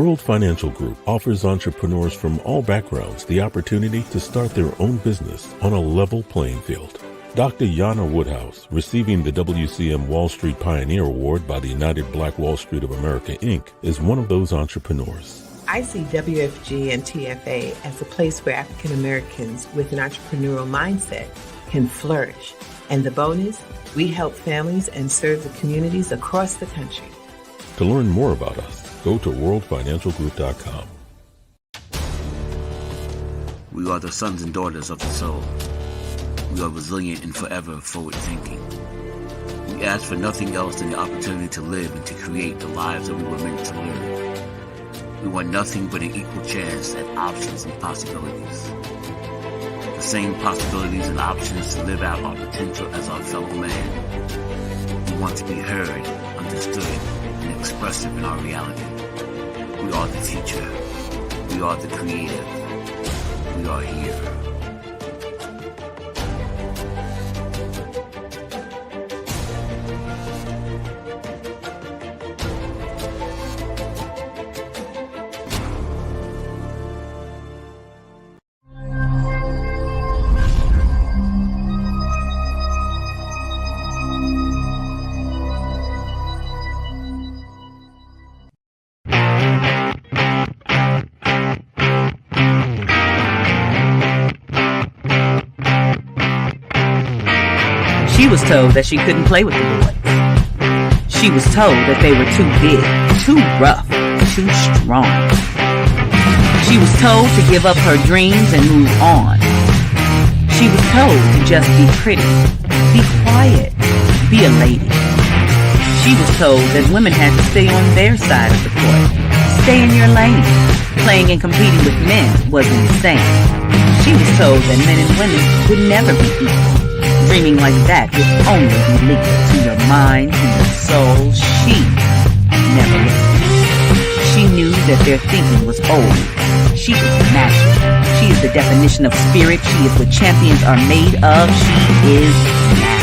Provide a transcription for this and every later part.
World Financial Group offers entrepreneurs from all backgrounds the opportunity to start their own business on a level playing field. Dr. Jana Woodhouse, receiving the WCM Wall Street Pioneer Award by the United Black Wall Street of America, Inc., is one of those entrepreneurs. I see WFG and TFA as a place where African Americans with an entrepreneurial mindset can flourish. And the bonus, we help families and serve the communities across the country. To learn more about us, go to worldfinancialgroup.com. We are the sons and daughters of the soul. We are resilient and forever forward-thinking. We ask for nothing else than the opportunity to live and to create the lives that we were meant to live. We want nothing but an equal chance at options and possibilities. The same possibilities and options to live out our potential as our fellow man. We want to be heard, understood, and expressive in our reality. We are the future. We are the creative. We are here. She was told that she couldn't play with the boys. She was told that they were too big, too rough, too strong. She was told to give up her dreams and move on. She was told to just be pretty, be quiet, be a lady. She was told that women had to stay on their side of the court, stay in your lane. Playing and competing with men wasn't the same. She was told that men and women would never be equal. Dreaming like that would only be lethal to your mind, to your soul. She never listened. She knew that their thinking was old. She is magic. She is the definition of spirit. She is what champions are made of. She is now.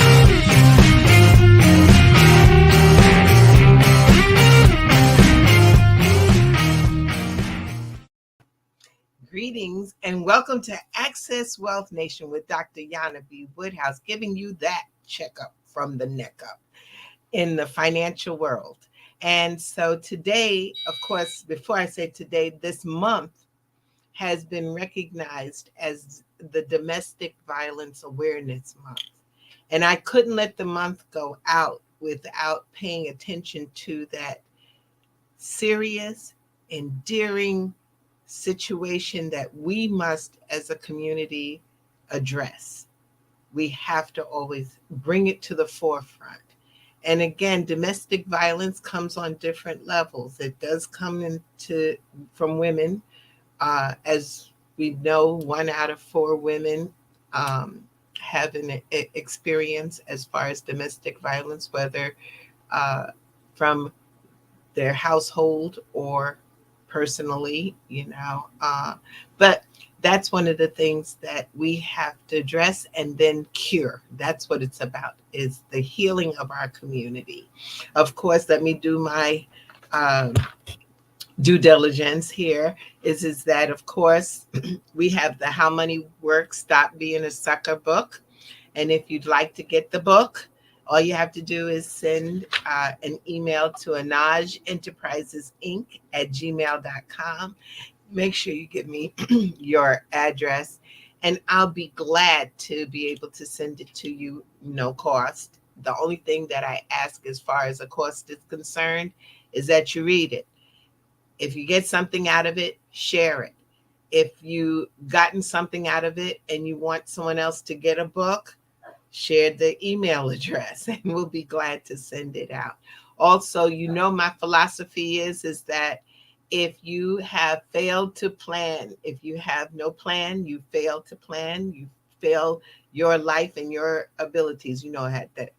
Greetings and welcome to Access Wealth Nation with Dr. Jana B. Woodhouse, giving you that checkup from the neck up in the financial world. And so today, of course, before I say today, this month has been recognized as the Domestic Violence Awareness Month. And I couldn't let the month go out without paying attention to that serious, endearing situation that we must as a community address. We have to always bring it to the forefront. And again, domestic violence comes on different levels. It does come from women. As we know, 1 out of 4 women have an experience as far as domestic violence, whether from their household or personally, but that's one of the things that we have to address and then cure. That's what it's about, is the healing of our community. Of course, let me do my due diligence here is that, of course, we have the How Money Works, Stop Being a Sucker book. And if you'd like to get the book, all you have to do is send an email to anagenterprisesinc@gmail.com. Make sure you give me your address, and I'll be glad to be able to send it to you, no cost. The only thing that I ask as far as a cost is concerned is that you read it. If you get something out of it, share it. If you gotten something out of it and you want someone else to get a book, share the email address and we'll be glad to send it out. Also, my philosophy is that if you have failed to plan, if you have no plan, you fail to plan, you fail your life and your abilities, that.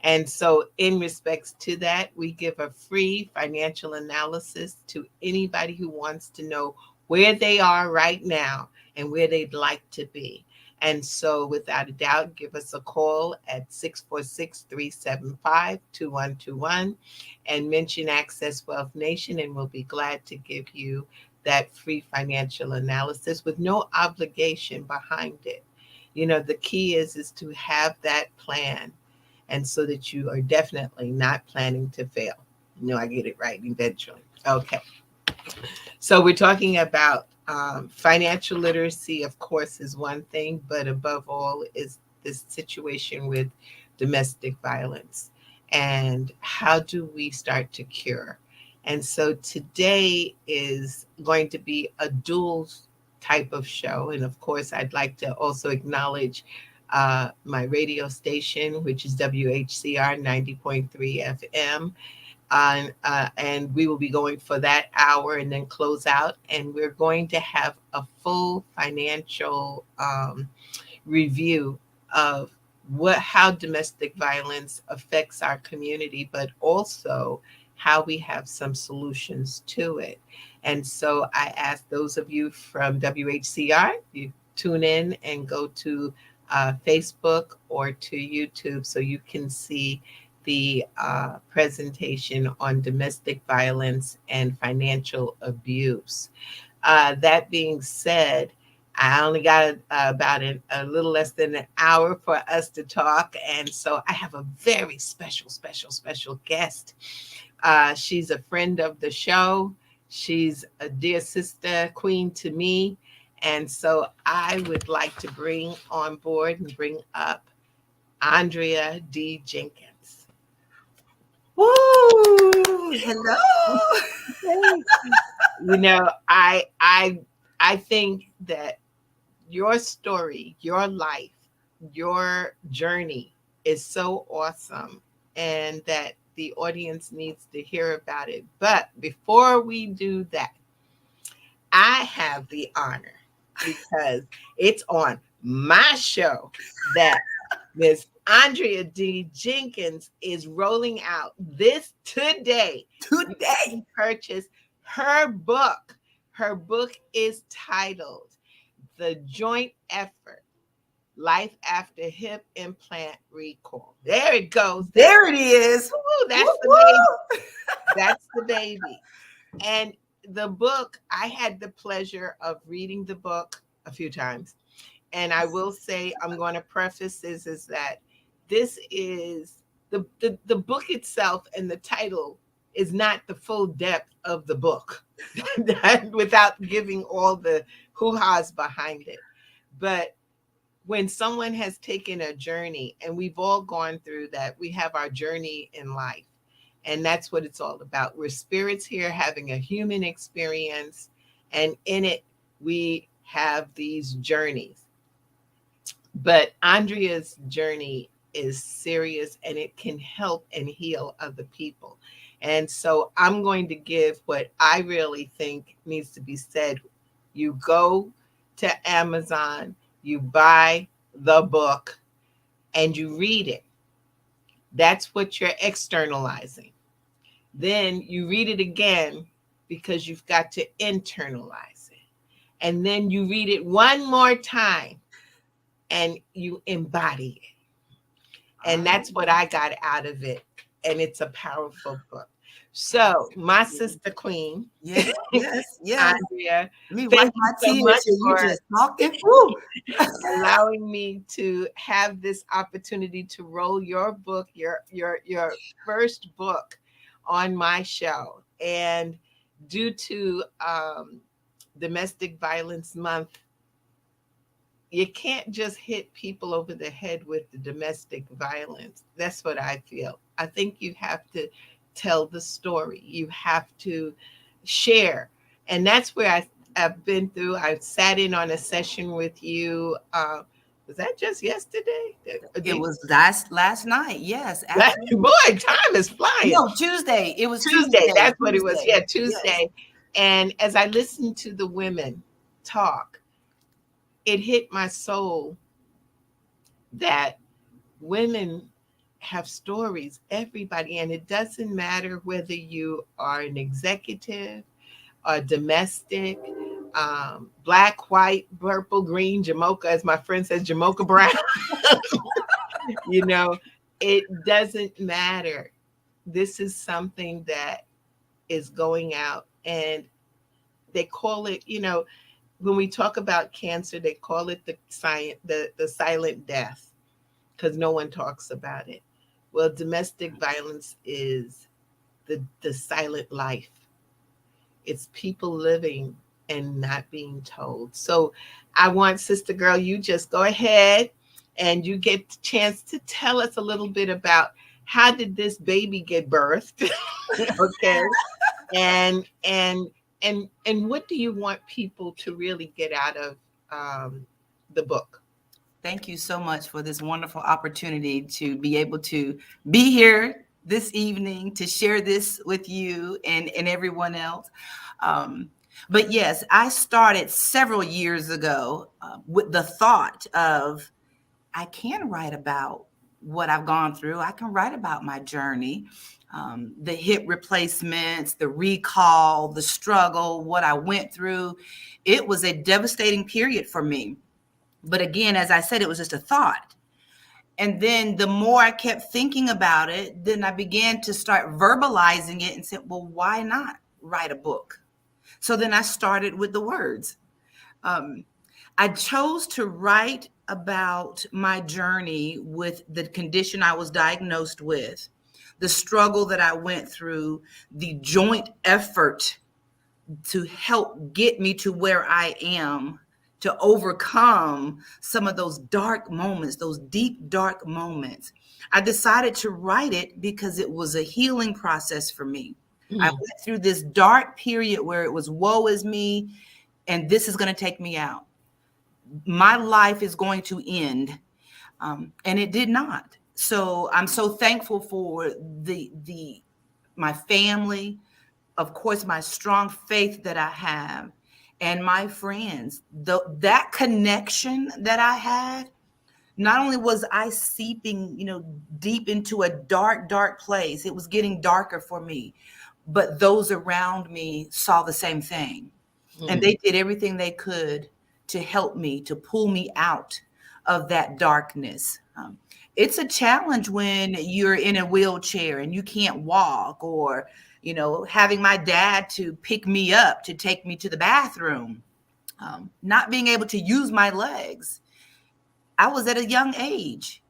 And so in respects to that, we give a free financial analysis to anybody who wants to know where they are right now and where they'd like to be. And so without a doubt, give us a call at 646-375-2121 and mention Access Wealth Nation, and we'll be glad to give you that free financial analysis with no obligation behind it. The key is to have that plan, and so that you are definitely not planning to fail. I get it right eventually. Okay. So we're talking about financial literacy, of course, is one thing, but above all is this situation with domestic violence and how do we start to cure. And so today is going to be a dual type of show. And of course, I'd like to also acknowledge my radio station, which is WHCR 90.3 FM. And we will be going for that hour and then close out. And we're going to have a full financial review of how domestic violence affects our community, but also how we have some solutions to it. And so I ask those of you from WHCR, you tune in and go to Facebook or to YouTube so you can see the presentation on domestic violence and financial abuse. That being said, I only got about a little less than an hour for us to talk. And so I have a very special guest. She's a friend of the show. She's a dear sister, queen to me. And so I would like to bring on board and bring up Andrea D. Jenkins. Woo! Hello. I think that your story, your life, your journey is so awesome, and that the audience needs to hear about it. But before we do that, I have the honor, because it's on my show, that Miss Andrea D. Jenkins is rolling out this today. Purchase her book. Her book is titled The Joint Effort, Life After Hip Implant Recall. There it goes. There it is. Ooh, that's the baby. That's the baby. And the book, I had the pleasure of reading the book a few times. And I will say, I'm going to preface this is that this is the book itself, and the title is not the full depth of the book without giving all the hoo-has behind it. But when someone has taken a journey, and we've all gone through that, we have our journey in life. And that's what it's all about. We're spirits here having a human experience, and in it, we have these journeys. But Andrea's journey is serious, and it can help and heal other people. And so I'm going to give what I really think needs to be said. You go to Amazon, you buy the book, and you read it. That's what you're externalizing. Then you read it again, because you've got to internalize it. And then you read it one more time and you embody it. And that's what I got out of it. And it's a powerful book. So my sister queen, yes. Andrea, Let me thank wipe my you so tears much till you for just talking. Woo. allowing me to have this opportunity to roll your book, your first book, on my show. And due to Domestic Violence Month, you can't just hit people over the head with the domestic violence. That's what I feel. I think you have to tell the story. You have to share. And that's where I've been through. I sat in on a session with you. Was that just yesterday? It was last night. Yes. Boy, time is flying. No, Tuesday. It was Tuesday. That's what it was. Yeah, Tuesday. Yes. And as I listened to the women talk, it hit my soul that women have stories, everybody, and it doesn't matter whether you are an executive or domestic black, white, purple, green, Jamocha, as my friend says, Jamocha Brown. You know, it doesn't matter. This is something that is going out, and they call it, when we talk about cancer, they call it the silent death, because no one talks about it. Well, domestic violence is the silent life. It's people living and not being told. So I want, Sister Girl, you just go ahead and you get the chance to tell us a little bit about how did this baby get birthed? Okay. And what do you want people to really get out of the book? Thank you so much for this wonderful opportunity to be able to be here this evening to share this with you and everyone else. But yes, I started several years ago with the thought of, I can write about what I've gone through. I can write about my journey, the hip replacements, the recall, the struggle, what I went through. It was a devastating period for me. But again, as I said, it was just a thought. And then the more I kept thinking about it, then I began to start verbalizing it and said, well, why not write a book? So then I started with the words. I chose to write about my journey with the condition I was diagnosed with, the struggle that I went through, the joint effort to help get me to where I am, to overcome some of those dark moments, those deep, dark moments. I decided to write it because it was a healing process for me. I went through this dark period where it was woe is me, and this is going to take me out. My life is going to end. And it did not. So I'm so thankful for my family, of course, my strong faith that I have, and my friends. That connection that I had, not only was I seeping, deep into a dark, dark place, it was getting darker for me, but those around me saw the same thing. And they did everything they could to help me, to pull me out of that darkness. It's a challenge when you're in a wheelchair and you can't walk, or, having my dad to pick me up, to take me to the bathroom, not being able to use my legs. I was at a young age,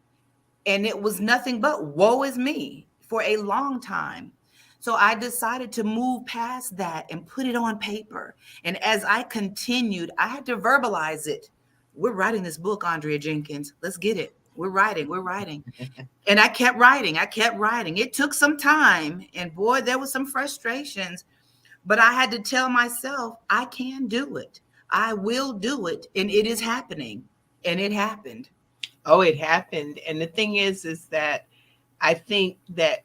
and it was nothing but woe is me for a long time. So I decided to move past that and put it on paper. And as I continued, I had to verbalize it. We're writing this book, Andrea Jenkins. Let's get it. We're writing. And I kept writing. It took some time. And boy, there was some frustrations. But I had to tell myself, I can do it. I will do it. And it is happening. And it happened. Oh, it happened. And the thing is that I think that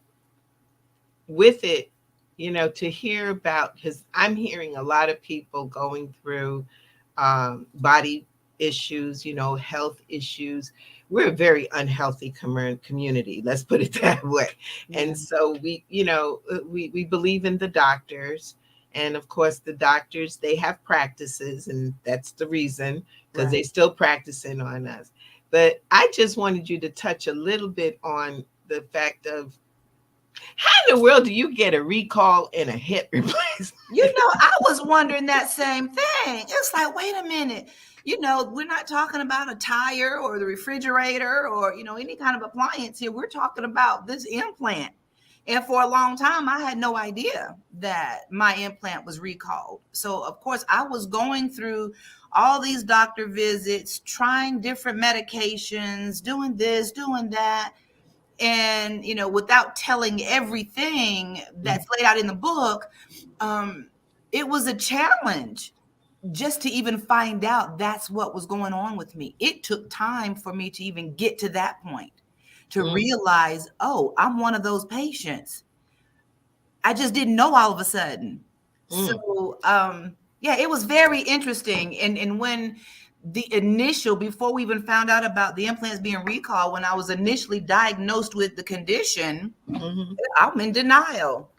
with it, to hear about, because I'm hearing a lot of people going through body issues, health issues. We're a very unhealthy community. Let's put it that way. Yeah. And so we believe in the doctors. And of course, the doctors, they have practices, and that's the reason, because They still practicing on us. But I just wanted you to touch a little bit on the fact of, how in the world do you get a recall and a hip replacement? I was wondering that same thing. It's like, wait a minute. We're not talking about a tire or the refrigerator or, any kind of appliance here. We're talking about this implant. And for a long time, I had no idea that my implant was recalled. So, of course, I was going through all these doctor visits, trying different medications, doing this, doing that. And, without telling everything that's laid out in the book, it was a challenge just to even find out that's what was going on with me. It took time for me to even get to that point, to realize, oh, I'm one of those patients. I just didn't know all of a sudden. So, it was very interesting. And when before we even found out about the implants being recalled, when I was initially diagnosed with the condition, I'm in denial.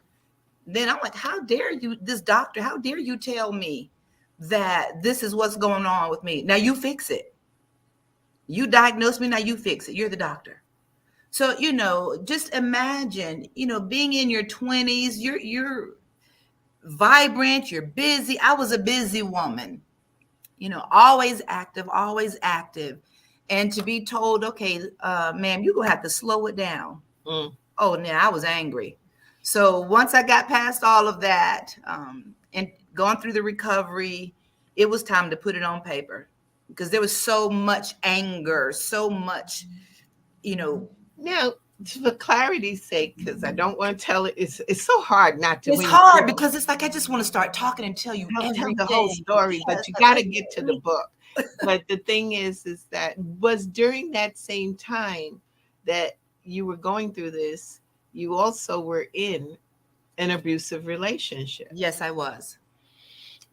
Then I'm like, how dare you, this doctor, how dare you tell me that this is what's going on with me. Now you fix it. You diagnose me, now you fix it. You're the doctor. So, just imagine, being in your 20s, you're vibrant, you're busy. I was a busy woman, always active, always active. And to be told, okay, ma'am, you're going to have to slow it down. Oh, now I was angry. So once I got past all of that and gone through the recovery, it was time to put it on paper because there was so much anger, so much, Now, for clarity's sake, because I don't want to tell it, it's so hard not to. It's hard because it's like I just want to start talking and tell you tell the whole story, but you got to get to the book. But the thing is that was during that same time that you were going through this, you also were in an abusive relationship. Yes, I was.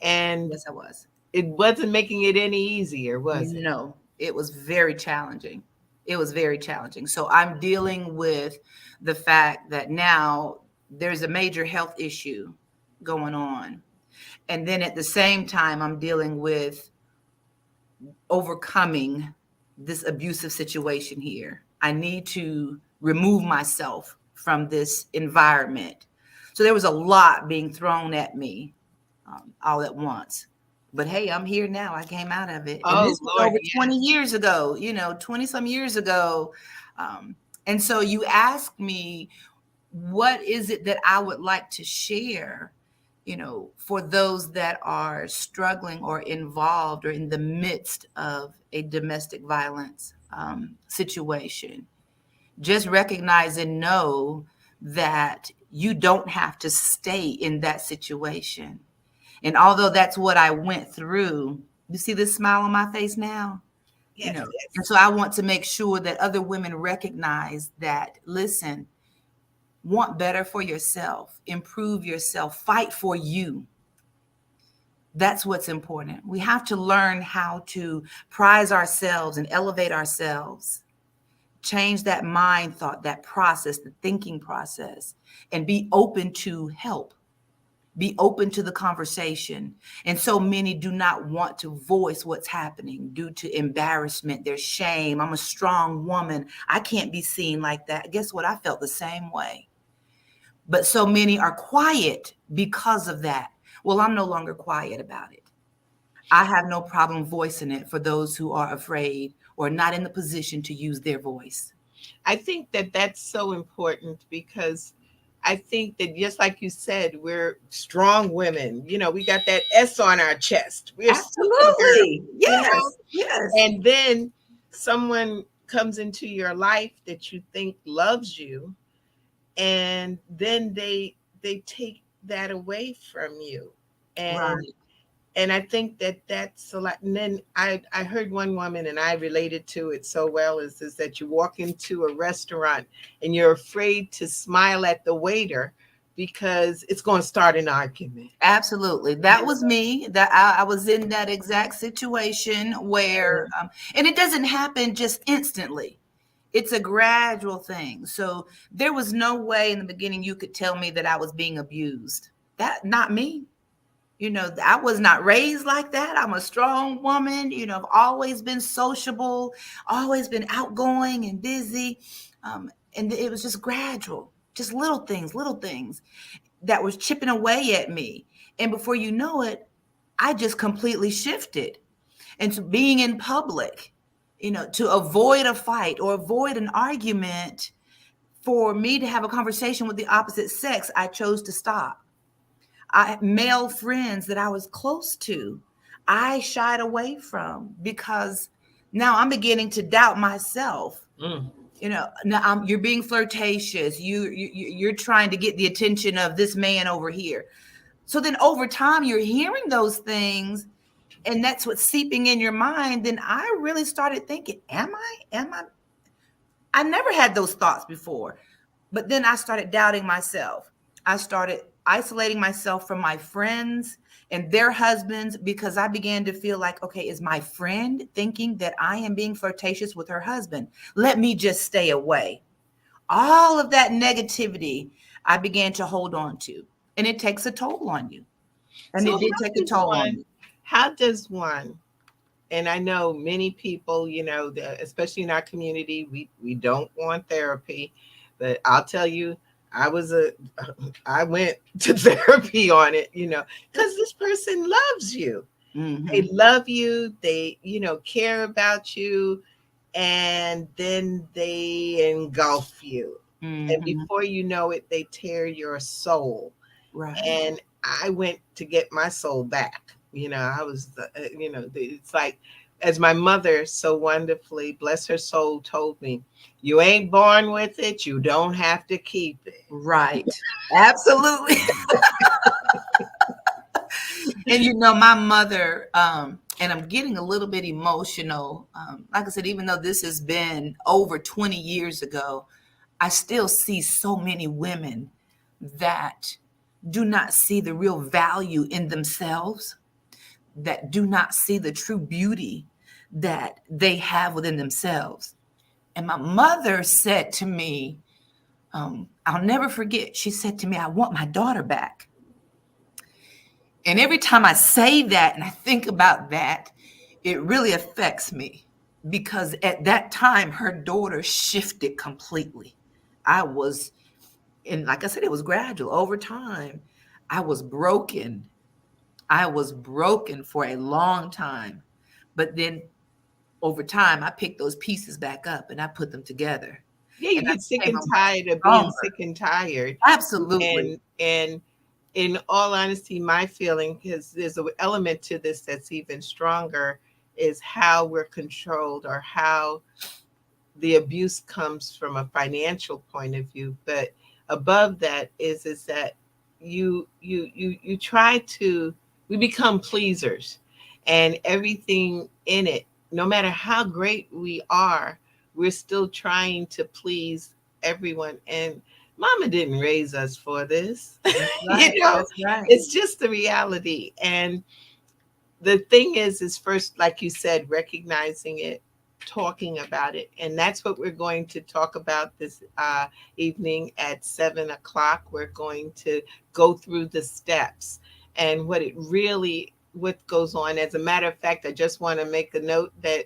And yes, I was. It wasn't making it any easier, was it? No, it was very challenging. It was very challenging. So I'm dealing with the fact that now there's a major health issue going on. And then at the same time, I'm dealing with overcoming this abusive situation here. I need to remove myself from this environment. So there was a lot being thrown at me all at once. But hey, I'm here now. I came out of it. And this was over 20 years ago, 20 some years ago. And so you asked me, what is it that I would like to share, for those that are struggling or involved or in the midst of a domestic violence situation? Just recognize and know that you don't have to stay in that situation. And although that's what I went through, you see this smile on my face now? Yes, yes. And so I want to make sure that other women recognize that, listen, want better for yourself, improve yourself, fight for you. That's what's important. We have to learn how to prize ourselves and elevate ourselves, change that mind thought, that process, the thinking process, and be open to help. Be open to the conversation. And so many do not want to voice what's happening due to embarrassment, their shame. I'm a strong woman. I can't be seen like that. Guess what? I felt the same way. But so many are quiet because of that. Well, I'm no longer quiet about it. I have no problem voicing it for those who are afraid or not in the position to use their voice. I think that that's so important because I think that just like you said, we're strong women. We got that S on our chest. We're absolutely. Yes. Yes. And then someone comes into your life that you think loves you, and then they take that away from you. And right. And I think that that's a lot. And then I heard one woman, and I related to it so well, is that you walk into a restaurant and you're afraid to smile at the waiter because it's going to start an argument. Absolutely. That was me. That I was in that exact situation where, and it doesn't happen just instantly. It's a gradual thing. So there was no way in the beginning you could tell me that I was being abused. That, not me. I was not raised like that. I'm a strong woman. I've always been sociable, always been outgoing and busy. And it was just gradual, just little things that was chipping away at me. And before you know it, I just completely shifted. And so being in public, to avoid a fight or avoid an argument, for me to have a conversation with the opposite sex, I chose to stop. Male friends that I was close to, I shied away from because now I'm beginning to doubt myself. Now you're being flirtatious. You're trying to get the attention of this man over here. So then over time, you're hearing those things, and that's what's seeping in your mind. Then I really started thinking, am I? I never had those thoughts before, but then I started doubting myself. I started isolating myself from my friends and their husbands because I began to feel like, okay, is my friend thinking that I am being flirtatious with her husband? Let me just stay away. All of that negativity I began to hold on to, and it takes a toll on you. And so it did take a toll on you. how does one, and I know many people, especially in our community, we don't want therapy, but I'll tell you, I was a, I went to therapy on it, because this person loves you. They love you. They, care about you, and then they engulf you. And before you know it, they tear your soul. Right. And I went to get my soul back. I was, it's like, as my mother so wonderfully, bless her soul, told me, you ain't born with it. You don't have to keep it. Right. Absolutely. And my mother, and I'm getting a little bit emotional. Like I said, even though this has been over 20 years ago, I still see so many women that do not see the real value in themselves, that do not see the true beauty that they have within themselves. And my mother said to me, I'll never forget, she said to me, I want my daughter back. And every time I say that and I think about that, it really affects me, because at that time, her daughter shifted completely. And like I said, it was gradual over time. I was broken. I was broken for a long time. But then over time, I picked those pieces back up and I put them together. Yeah, you And I get sick became and a much tired of being stronger. sick and tired. Absolutely. And in all honesty, my feeling, because there's an element to this that's even stronger, is how we're controlled, or how the abuse comes from a financial point of view. But above that is that you try to, we become pleasers, and everything in it, no matter how great we are, we're still trying to please everyone. And mama didn't raise us for this. Right. That's right. It's just the reality. And the thing is first, like you said, recognizing it, talking about it. And that's what we're going to talk about this evening at 7 o'clock. We're going to go through the steps and what goes on. As a matter of fact, I just want to make a note that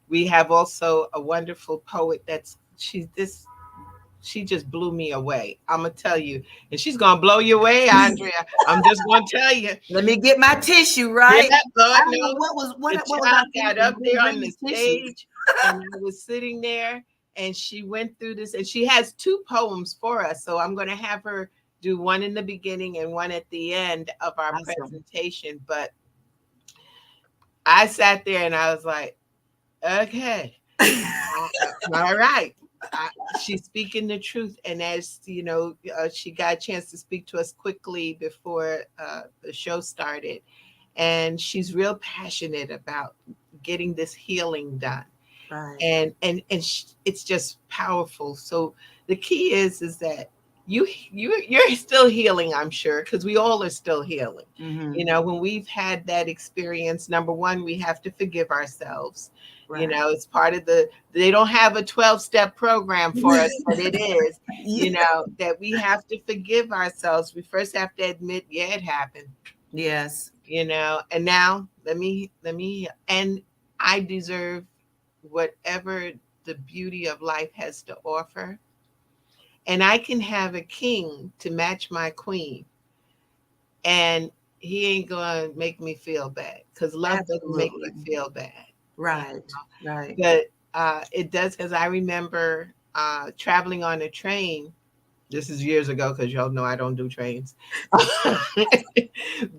we have also a wonderful poet she just blew me away. I'm gonna tell you, and she's gonna blow you away, Andrea. I'm just gonna tell you. Let me get my tissue, right? Yeah, Lord, I don't know no. what The was I child thinking? got up there on Bring the me tissue. stage, and I was sitting there, and she went through this, and she has 2 poems for us. So I'm gonna have her do one in the beginning and one at the end of our Awesome. presentation. But I sat there and I was like, okay, all right. She's speaking the truth, and as she got a chance to speak to us quickly before the show started, and she's real passionate about getting this healing done. Right. And it's just powerful. So the key is that you're still healing, I'm sure, because we all are still healing. When we've had that experience, number one, we have to forgive ourselves. Right. It's part of they don't have a 12-step program for us, but it is, that we have to forgive ourselves. We first have to admit, yeah, it happened. Yes. And now let me, and I deserve whatever the beauty of life has to offer. And I can have a king to match my queen, and he ain't gonna make me feel bad, because love doesn't make you feel bad. Right. Right. But it does, because I remember traveling on a train. This is years ago, because y'all know I don't do trains.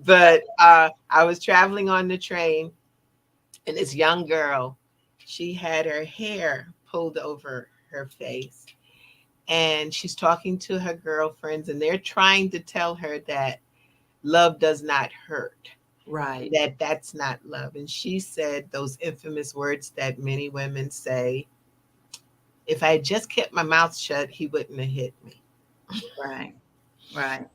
But I was traveling on the train, and this young girl, she had her hair pulled over her face, and she's talking to her girlfriends, and they're trying to tell her that love does not hurt. Right. That's not love. And she said those infamous words that many women say, if I had just kept my mouth shut, he wouldn't have hit me. Right. Right.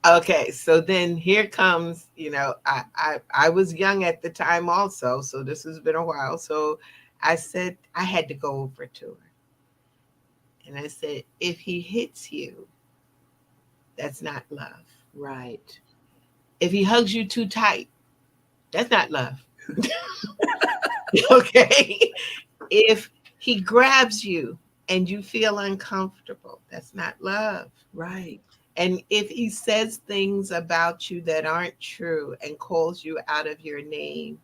Okay, so then here comes, I was young at the time also, so this has been a while. So I said, I had to go over to her. And I said, if he hits you, that's not love. Right. If he hugs you too tight, that's not love. Okay. If he grabs you and you feel uncomfortable, that's not love. Right. And if he says things about you that aren't true and calls you out of your name,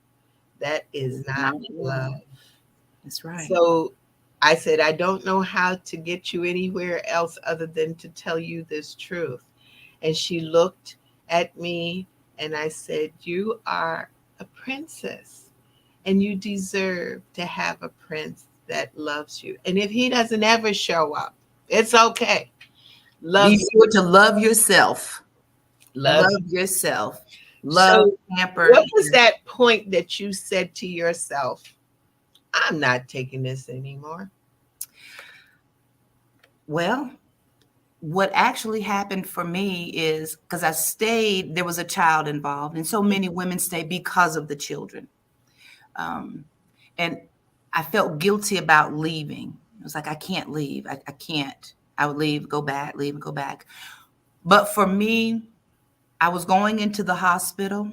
that is not love. That's right. So I said, I don't know how to get you anywhere else other than to tell you this truth. And she looked at me and I said, you are a princess and you deserve to have a prince that loves you. And if he doesn't ever show up, it's okay. Love Be sure to love yourself. love. Love yourself. Love, So pamper. what was that point that you said to yourself, I'm not taking this anymore? Well, what actually happened for me is because I stayed, there was a child involved, and so many women stay because of the children. And I felt guilty about leaving. It was like, I can't leave. I can't. I would leave, go back, leave and go back. But for me, I was going into the hospital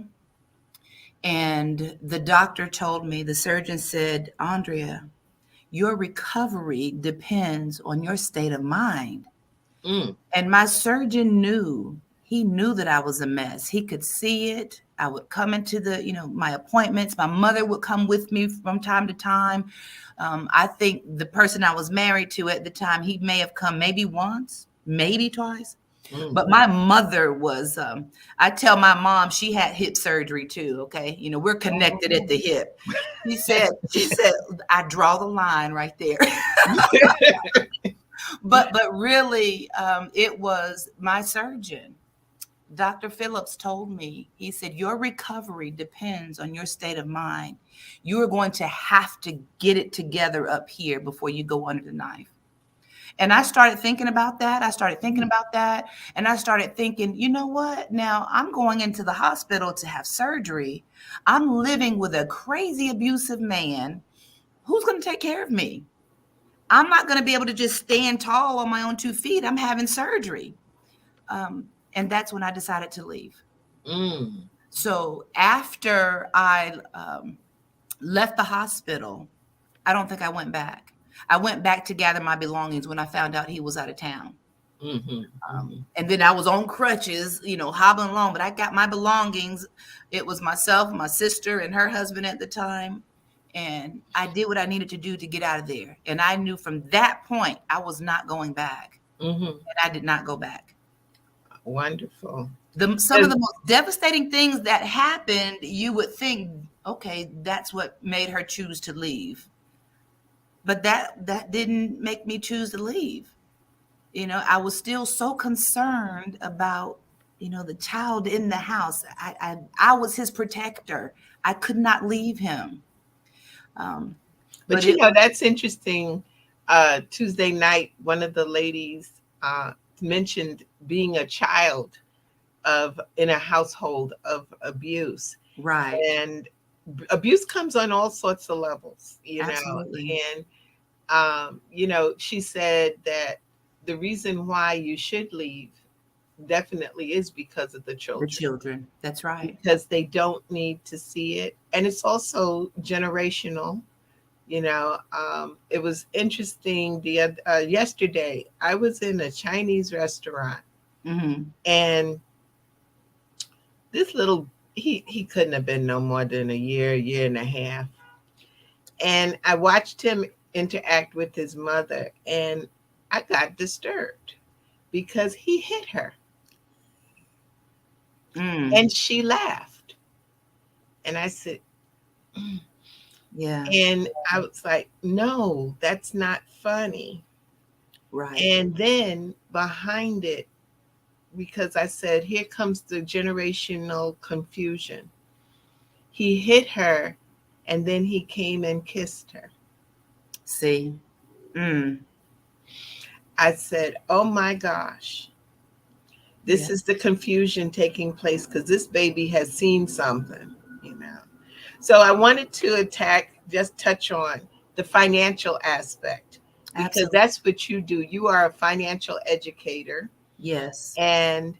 and the doctor told me, the surgeon said, Andrea, your recovery depends on your state of mind. And my surgeon knew, he knew that I was a mess. He could see it. I would come into the, my appointments. My mother would come with me from time to time. I think the person I was married to at the time, he may have come maybe once, maybe twice. But my mother was, I tell my mom, she had hip surgery too. Okay. We're connected at the hip. She said, I draw the line right there. But really, it was my surgeon. Dr. Phillips told me, he said, your recovery depends on your state of mind. You are going to have to get it together up here before you go under the knife. And I started thinking about that. And I started thinking, you know what? Now I'm going into the hospital to have surgery. I'm living with a crazy abusive man. Who's going to take care of me? I'm not going to be able to just stand tall on my own 2 feet. I'm having surgery. And that's when I decided to leave. So after I left the hospital, I don't think I went back. I went back to gather my belongings when I found out he was out of town. And then I was on crutches, hobbling along, but I got my belongings. It was myself, my sister, and her husband at the time. And I did what I needed to do to get out of there. And I knew from that point, I was not going back. And I did not go back. Wonderful. Some of the most devastating things that happened, you would think, okay, that's what made her choose to leave. But that didn't make me choose to leave. I was still so concerned about, the child in the house. I was his protector. I could not leave him. But that's interesting. Tuesday night, one of the ladies mentioned being a child in a household of abuse. Right. And abuse comes on all sorts of levels, Absolutely. And, she said that the reason why you should leave definitely is because of the children. The children. That's right. Because they don't need to see it. And it's also generational. It was interesting. Yesterday, I was in a Chinese restaurant, and this little, he couldn't have been no more than a year and a half. And I watched him interact with his mother, and I got disturbed because he hit her. And she laughed. And I said, yeah. And I was like, no, that's not funny. Right. And then behind it, because I said, here comes the generational confusion. He hit her, and then he came and kissed her. See? I said, oh my gosh. This is the confusion taking place because this baby has seen something, So I wanted to touch on the financial aspect, because Absolutely. that's what you do. You are a financial educator. Yes. And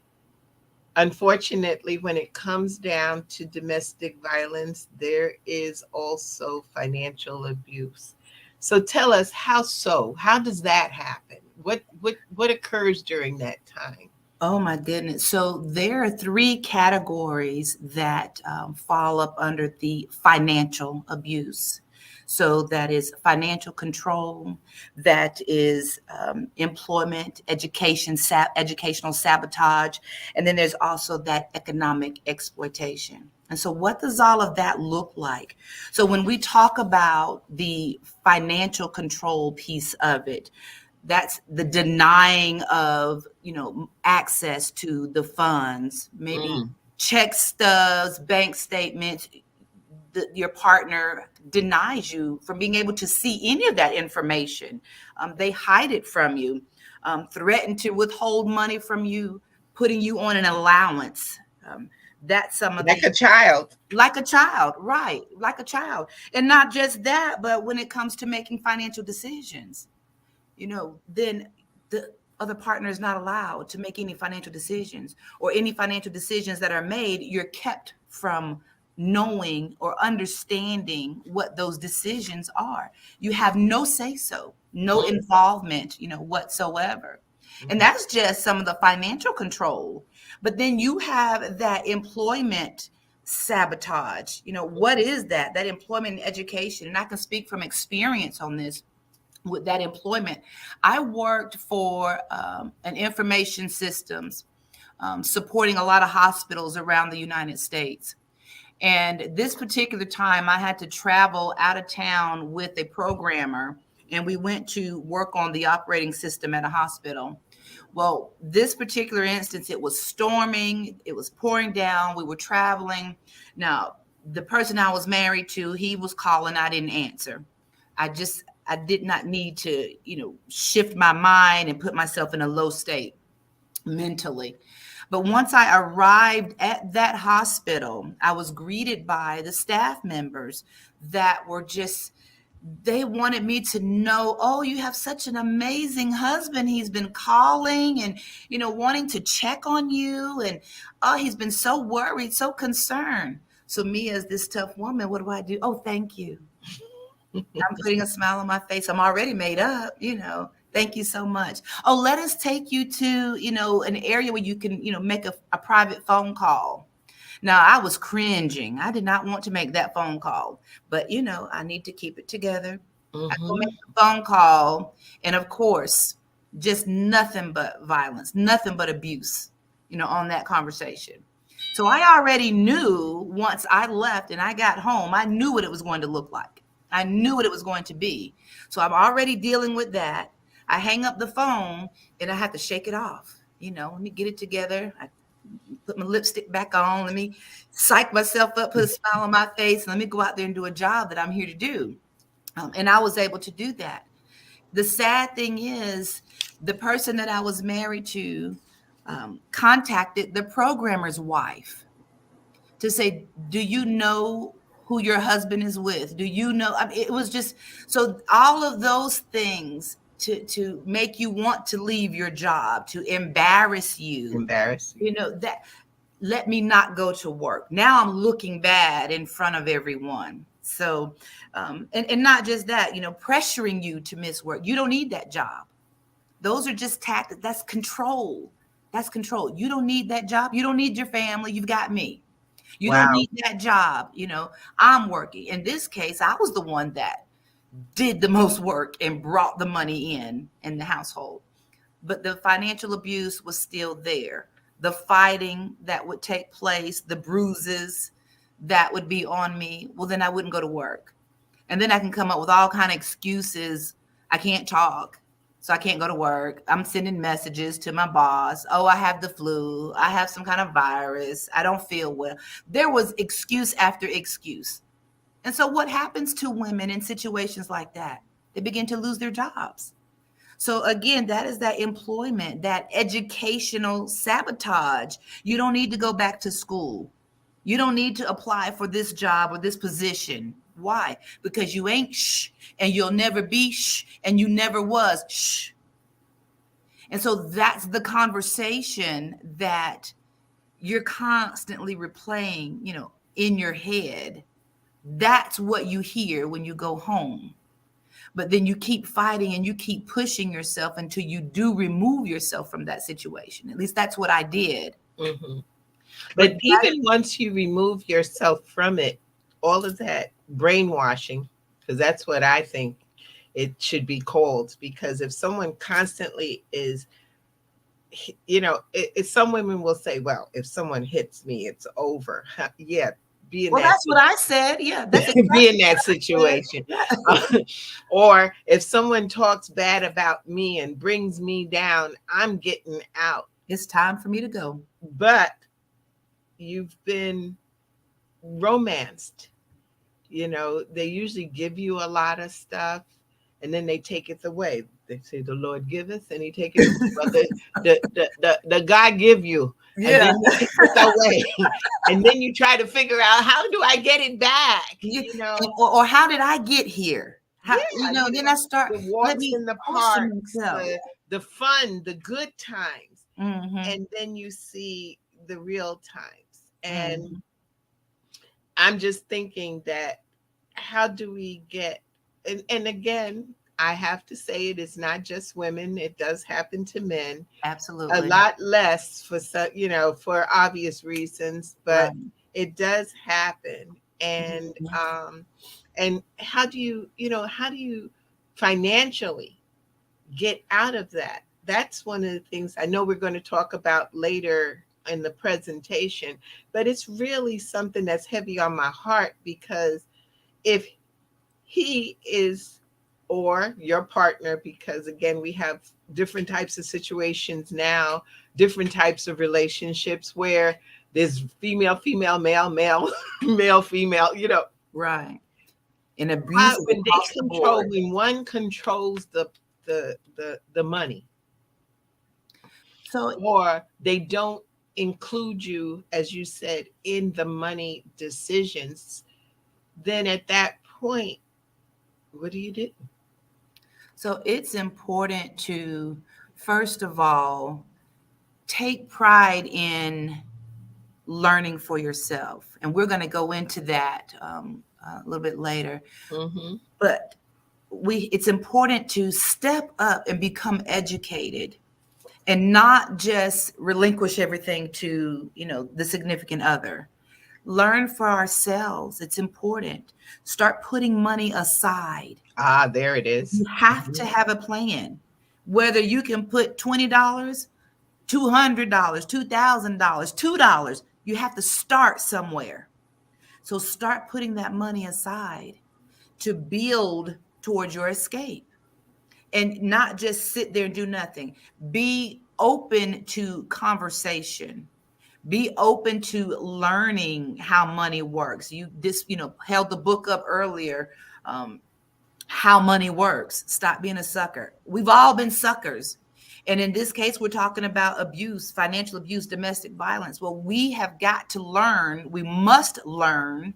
Unfortunately, when it comes down to domestic violence, there is also financial abuse. So tell us, how so? How does that happen? What occurs during that time? Oh my goodness. So there are three categories that fall up under the financial abuse. So that is financial control, that is employment, educational sabotage, and then there's also that economic exploitation. And so, what does all of that look like? So, when we talk about the financial control piece of it, that's the denying of access to the funds, maybe Mm, check stubs, bank statements. Your partner denies you from being able to see any of that information. They hide it from you, threaten to withhold money from you, putting you on an allowance. That's some of like the, a child. like a child, right? Like a child. And not just that, but when it comes to making financial decisions, then the other partner is not allowed to make any financial decisions, or any financial decisions that are made, you're kept from knowing or understanding what those decisions are. You have no say so, no Mm, involvement, whatsoever. And mhm. that's just some of the financial control. But then you have that employment sabotage. What is that? That employment and education. And I can speak from experience on this with that employment. I worked for an information systems supporting a lot of hospitals around the United States. And this particular time, I had to travel out of town with a programmer, and we went to work on the operating system at a hospital. Well, this particular instance, it was storming, it was pouring down, we were traveling. Now, the person I was married to, he was calling, I didn't answer. I did not need to, shift my mind and put myself in a low state mentally. But once I arrived at that hospital, I was greeted by the staff members that were just, they wanted me to know, oh, you have such an amazing husband. He's been calling and, wanting to check on you. And, oh, he's been so worried, so concerned. So me, as this tough woman, what do? Oh, thank you. I'm putting a smile on my face. I'm already made up. Thank you so much. Oh, let us take you to, an area where you can, make a private phone call. Now, I was cringing. I did not want to make that phone call, but, I need to keep it together. I go make Mhm. the phone call. And of course, just nothing but violence, nothing but abuse, on that conversation. So I already knew once I left and I got home, I knew what it was going to look like. I knew what it was going to be. So I'm already dealing with that. I hang up the phone and I have to shake it off. Let me get it together. I put my lipstick back on. Let me psych myself up, put a smile on my face, and let me go out there and do a job that I'm here to do. And I was able to do that. The sad thing is, the person that I was married to contacted the programmer's wife to say, do you know who your husband is with? Do you know? I mean, it was just, so all of those things to make you want to leave your job, to embarrass you, Embarrassing. that let me not go to work. Now I'm looking bad in front of everyone. So, and not just that, pressuring you to miss work. You don't need that job. Those are just tactics. That's control. That's control. You don't need that job. You don't need your family. You've got me. You don't Wow. need that job. I'm working. In this case, I was the one that did the most work and brought the money in the household. But the financial abuse was still there. The fighting that would take place, the bruises that would be on me, well, then I wouldn't go to work. And then I can come up with all kind of excuses. I can't talk, so I can't go to work. I'm sending messages to my boss. Oh, I have the flu. I have some kind of virus. I don't feel well. There was excuse after excuse. And so what happens to women in situations like that? They begin to lose their jobs. So again, that is that employment, that educational sabotage. You don't need to go back to school. You don't need to apply for this job or this position. Why? Because you ain't shh, and you'll never be shh, and you never was shh. And so that's the conversation that you're constantly replaying, in your head. That's what you hear when you go home. But then you keep fighting and you keep pushing yourself until you do remove yourself from that situation. At least that's what I did. Mm-hmm. But even once you remove yourself from it, all of that brainwashing, because that's what I think it should be called, because if someone constantly is, some women will say, well, if someone hits me, it's over. Yeah. Well, that's what I said. Yeah, that's exactly be in that situation. Or if someone talks bad about me and brings me down, I'm getting out. It's time for me to go. But you've been romanced. They usually give you a lot of stuff and then they take it away. They say the Lord giveth and he take it away. But the God give you. Yeah. And then he takes it away. And then you try to figure out, how do I get it back? Or how did I get here? Then I start the walks in the parks, the fun, the good times. Mm-hmm. And then you see the real times. And I'm just thinking that how do we get, and again, I have to say it is not just women. It does happen to men. Absolutely. A lot less for obvious reasons, but it does happen. And and how do you financially get out of that? That's one of the things I know we're going to talk about later in the presentation, but it's really something that's heavy on my heart, because if he is, or your partner, because again, we have different types of situations now, different types of relationships where there's female, male, male, female, right. And abuse when one controls the money, or they don't include you, as you said, in the money decisions, then at that point, what do you do? So it's important to, first of all, take pride in learning for yourself. And we're going to go into that a little bit later. Mm-hmm. But it's important to step up and become educated and not just relinquish everything to, the significant other. Learn for ourselves. It's important. Start putting money aside. There it is. You have to have a plan. Whether you can put $20, $200, $2,000, $2, you have to start somewhere. So start putting that money aside to build towards your escape, and not just sit there and do nothing. Be open to conversation. Be open to learning how money works. You held the book up earlier, How Money Works. Stop being a sucker. We've all been suckers. And in this case, we're talking about abuse, financial abuse, domestic violence. Well, we have got to learn, we must learn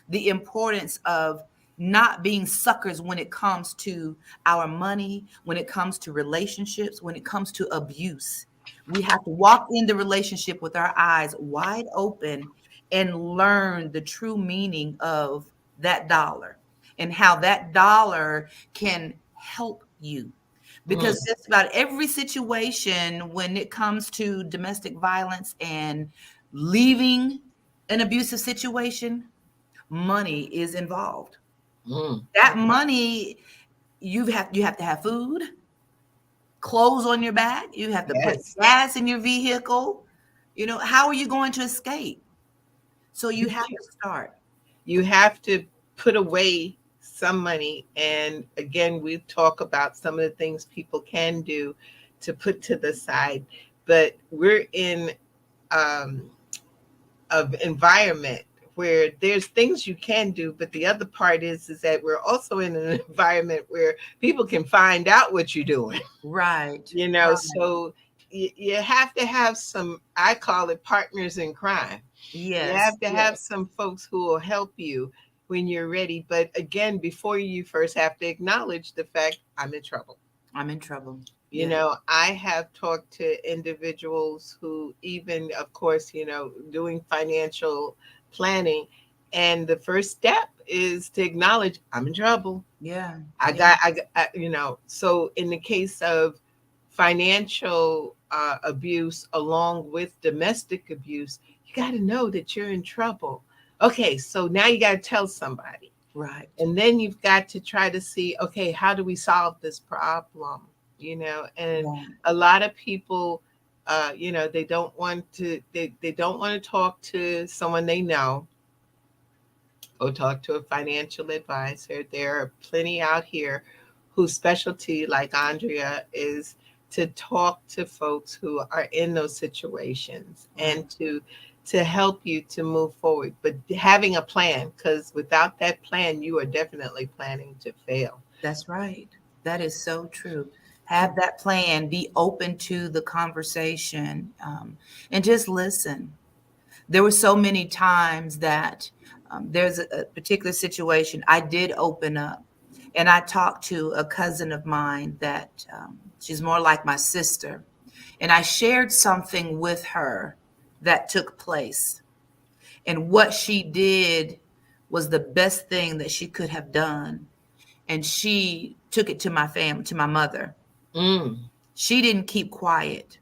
the importance of not being suckers when it comes to our money, when it comes to relationships, when it comes to abuse. We have to walk in the relationship with our eyes wide open and learn the true meaning of that dollar and how that dollar can help you. Because just about every situation when it comes to domestic violence and leaving an abusive situation, money is involved. That money, you have to have food, clothes on your back. You have to put gas in your vehicle. How are you going to escape? So you have to start. You have to put away some money. And again, we talk about some of the things people can do to put to the side. But we're in an environment where there's things you can do, but the other part is that we're also in an environment where people can find out what you're doing. Right. So you have to have some, I call it partners in crime. Yes. You have to have some folks who will help you when you're ready. But again, before you first have to acknowledge the fact I'm in trouble. I'm in trouble. You know, I have talked to individuals who, even, of course, doing financial planning, and the first step is to acknowledge I'm in trouble. Yeah. So in the case of financial abuse along with domestic abuse, you got to know that you're in trouble. Okay, so now you got to tell somebody. Right. And then you've got to try to see, okay, how do we solve this problem? And a lot of people, they don't want to, they don't want to talk to someone they know. Go talk to a financial advisor. There are plenty out here whose specialty, like Andrea, is to talk to folks who are in those situations and to help you to move forward. But having a plan, because without that plan, you are definitely planning to fail. That's right. That is so true. Have that plan, be open to the conversation, and just listen. There were so many times that there's a particular situation I did open up, and I talked to a cousin of mine that she's more like my sister, and I shared something with her that took place, and what she did was the best thing that she could have done, and she took it to my family, to my mother. She didn't keep quiet.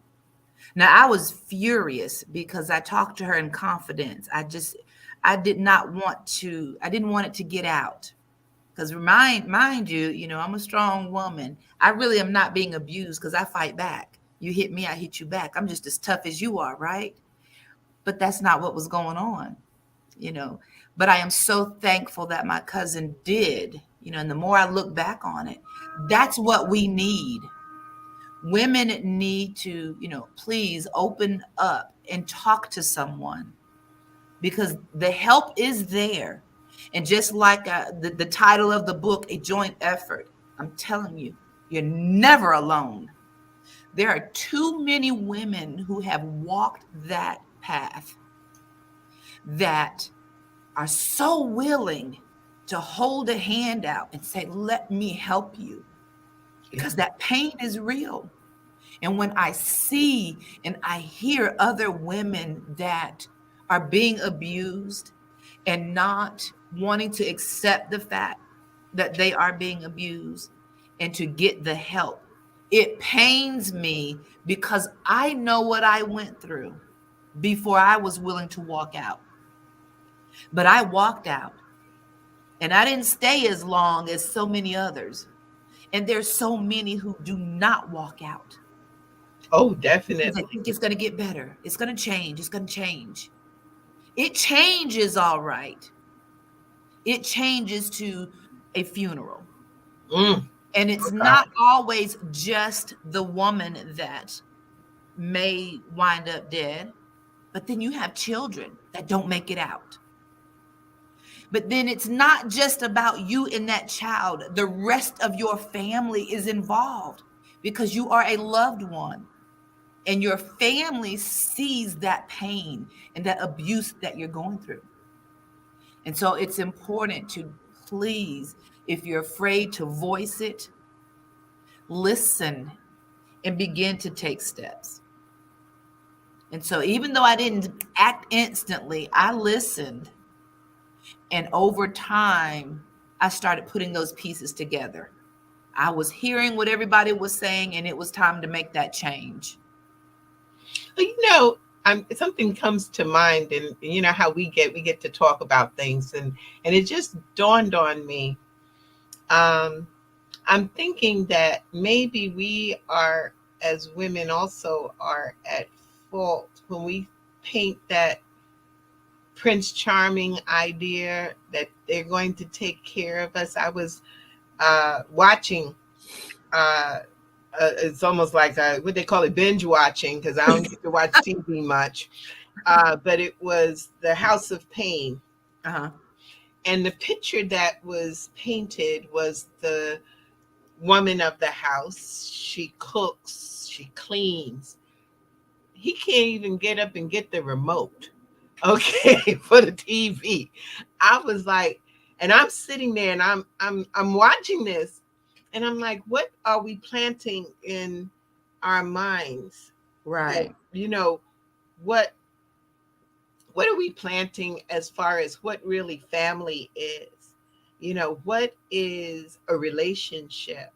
Now, I was furious because I talked to her in confidence. I didn't want it to get out. Because mind you, I'm a strong woman. I really am not being abused because I fight back. You hit me, I hit you back. I'm just as tough as you are, right? But that's not what was going on, But I am so thankful that my cousin did, and the more I look back on it, that's what we need. Women need to, please open up and talk to someone, because the help is there. And just like the title of the book, A Joint Effort, I'm telling you, you're never alone. There are too many women who have walked that path that are so willing to hold a hand out and say, let me help you, because that pain is real. And when I see and I hear other women that are being abused and not wanting to accept the fact that they are being abused and to get the help, it pains me, because I know what I went through before I was willing to walk out. But I walked out, and I didn't stay as long as so many others. And there's so many who do not walk out. Oh, definitely. I think it's going to get better. It's going to change. It's going to change. It changes, all right. It changes to a funeral. And it's not always just the woman that may wind up dead, but then you have children that don't make it out. But then it's not just about you and that child. The rest of your family is involved, because you are a loved one. And your family sees that pain and that abuse that you're going through. And so it's important to, please, if you're afraid to voice it, listen and begin to take steps. And so even though I didn't act instantly, I listened. And over time, I started putting those pieces together. I was hearing what everybody was saying, and it was time to make that change. Something comes to mind, and you know how we get to talk about things, and it just dawned on me. I'm thinking that maybe we are, as women, also are at fault when we paint that Prince Charming idea that they're going to take care of us. I was watching. It's almost like what they call it, binge watching, because I don't get to watch TV much. But it was The House of Pain. And the picture that was painted was the woman of the house. She cooks, she cleans. He can't even get up and get the remote, okay, for the TV. I was like, and I'm sitting there and I'm watching this. And I'm like, what are we planting in our minds? Right. What what are we planting as far as what really family is? What is a relationship?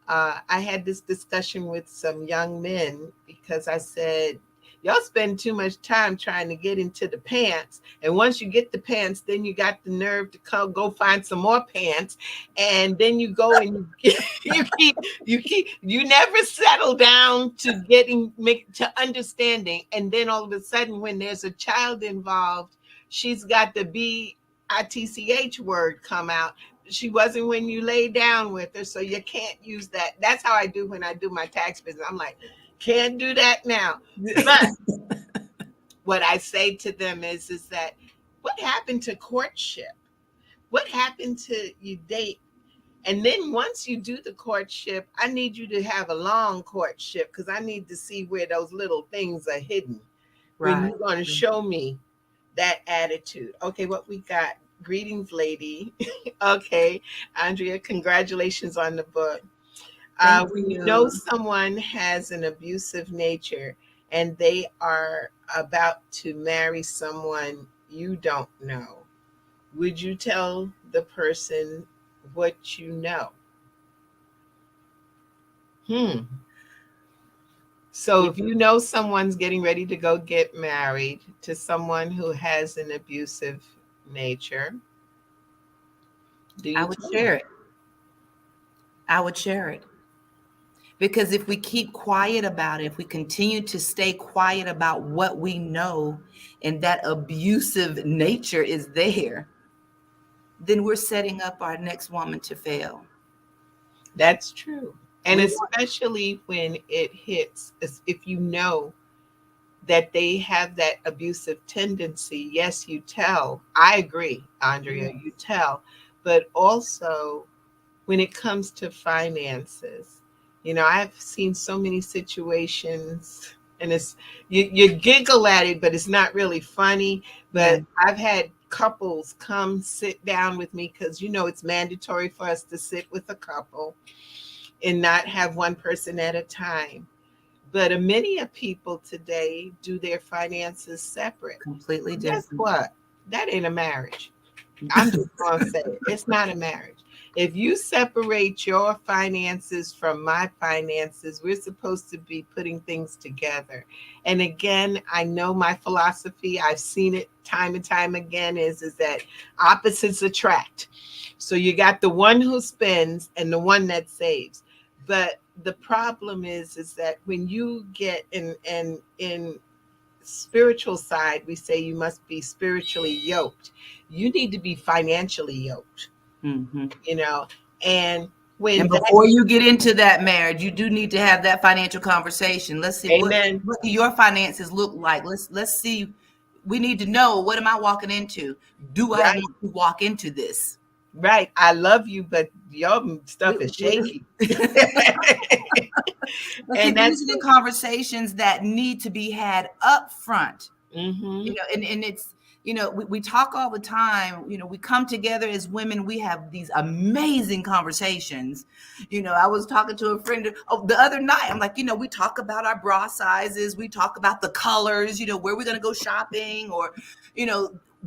I had this discussion with some young men because I said, y'all spend too much time trying to get into the pants. And once you get the pants, then you got the nerve to go find some more pants. And then you go and you never settle down to to understanding. And then all of a sudden, when there's a child involved, she's got the BITCH word come out. She wasn't when you lay down with her, so you can't use that. That's how I do when I do my tax business. I'm like, can't do that now. But what I say to them is that what happened to courtship? What happened to you date? And then once you do the courtship, I need you to have a long courtship because I need to see where those little things are hidden. When Right. you're going to show me that attitude. Okay, what we got? Greetings, lady. Okay, Andrea, congratulations on the book. Thank When you you. know someone has an abusive nature and they are about to marry someone you don't know, would you tell the person what you know? So if you know someone's getting ready to go get married to someone who has an abusive nature, do you I would tell them? share it. I would share it. Because if we keep quiet about it, if we continue to stay quiet about what we know and that abusive nature is there, then we're setting up our next woman to fail. That's true. And We especially when it hits, if you know that they have that abusive tendency, yes, you tell. I agree, Andrea, you tell. But also, when it comes to finances, I've seen so many situations, and you giggle at it, but it's not really funny. Yeah. But I've had couples come sit down with me because it's mandatory for us to sit with a couple and not have one person at a time. But many of people today do their finances separate. Completely Guess different. what? That ain't a marriage. I'm just going to say it. It's not a marriage. If you separate your finances from my finances, we're supposed to be putting things together. And again, I know my philosophy, I've seen it time and time again, is that opposites attract. So you got the one who spends and the one that saves. But the problem is that when you get in spiritual side, we say you must be spiritually yoked. You need to be financially yoked, Mm-hmm. And when And before you get into that marriage, you do need to have that financial conversation. Let's see what do your finances look like. Let's see. We need to know, what am I walking into? Do I want to walk into this? Right. I love you, but your stuff is shaky. And these are the conversations that need to be had up front. Mm-hmm. And it's, we talk all the time, we come together as women, we have these amazing conversations. I was talking to a friend the other night. I'm like, we talk about our bra sizes, we talk about the colors, where we're going to go shopping, or,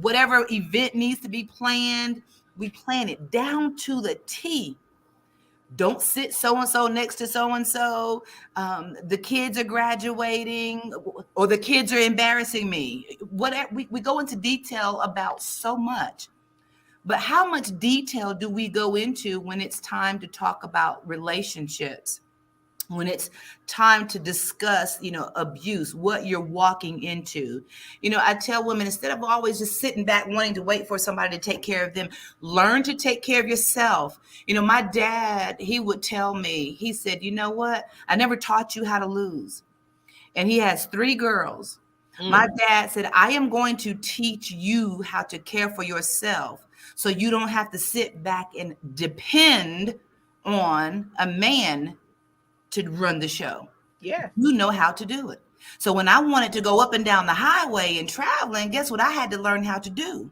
whatever event needs to be planned, we plan it down to the T. Don't sit so-and-so next to so-and-so. The kids are graduating, or the kids are embarrassing me. Whatever, we go into detail about so much. But how much detail do we go into when it's time to talk about relationships? When it's time to discuss, abuse, what you're walking into. I tell women, instead of always just sitting back wanting to wait for somebody to take care of them, learn to take care of yourself. My dad, he would tell me, he said, you know what? I never taught you how to lose. And he has 3 girls. My dad said, I am going to teach you how to care for yourself so you don't have to sit back and depend on a man to run the show. Yeah. You know how to do it. So when I wanted to go up and down the highway and traveling, guess what I had to learn how to do?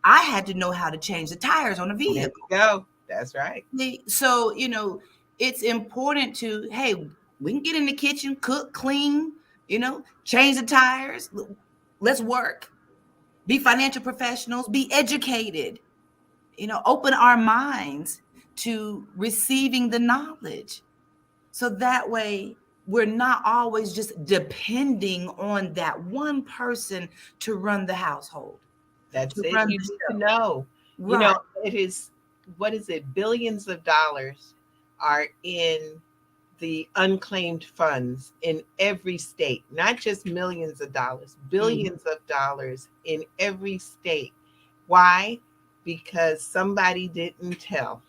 I had to know how to change the tires on a vehicle. There we go. That's right. So, it's important to, hey, we can get in the kitchen, cook, clean, change the tires. Let's work. Be financial professionals, be educated, open our minds to receiving the knowledge. So that way we're not always just depending on that one person to run the household. That's To it. run You the need to show. know. Right. It is, what is it? Billions of dollars are in the unclaimed funds in every state, not just millions of dollars, billions of dollars in every state. Why? Because somebody didn't tell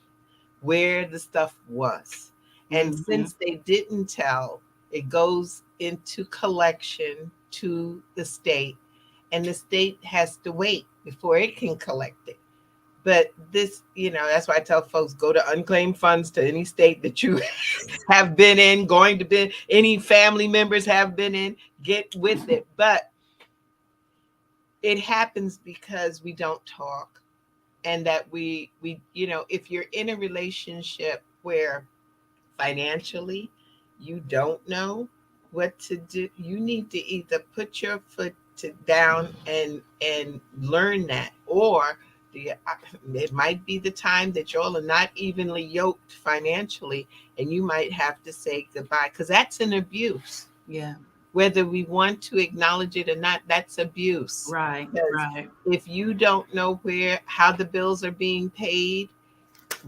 where the stuff was. And since they didn't tell, it goes into collection to the state, and the state has to wait before it can collect it. But this, that's why I tell folks, go to unclaimed funds to any state that you have been in, going to be, any family members have been in, get with it. But it happens because we don't talk, and that we if you're in a relationship where financially you don't know what to do, you need to either put your foot down and learn that, or it might be the time that y'all are not evenly yoked financially, and you might have to say goodbye, because that's an abuse. Yeah. Whether we want to acknowledge it or not, that's abuse. Right. Because Right. if you don't know how the bills are being paid,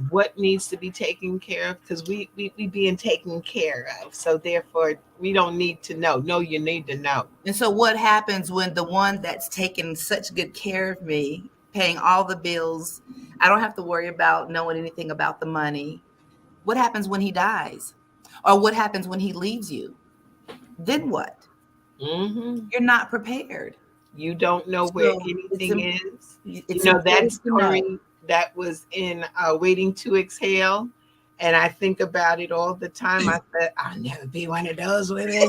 what needs to be taken care of, because we being taken care of, so therefore we don't need to know. No, you need to know. And so what happens when the one that's taking such good care of me, paying all the bills, I don't have to worry about knowing anything about the money? What happens when he dies? Or what happens when he leaves you? Then what? You're not prepared. You don't know where So anything is. It's that important to know. story that was in Waiting to Exhale, and I think about it all the time. I said, I'll never be one of those women.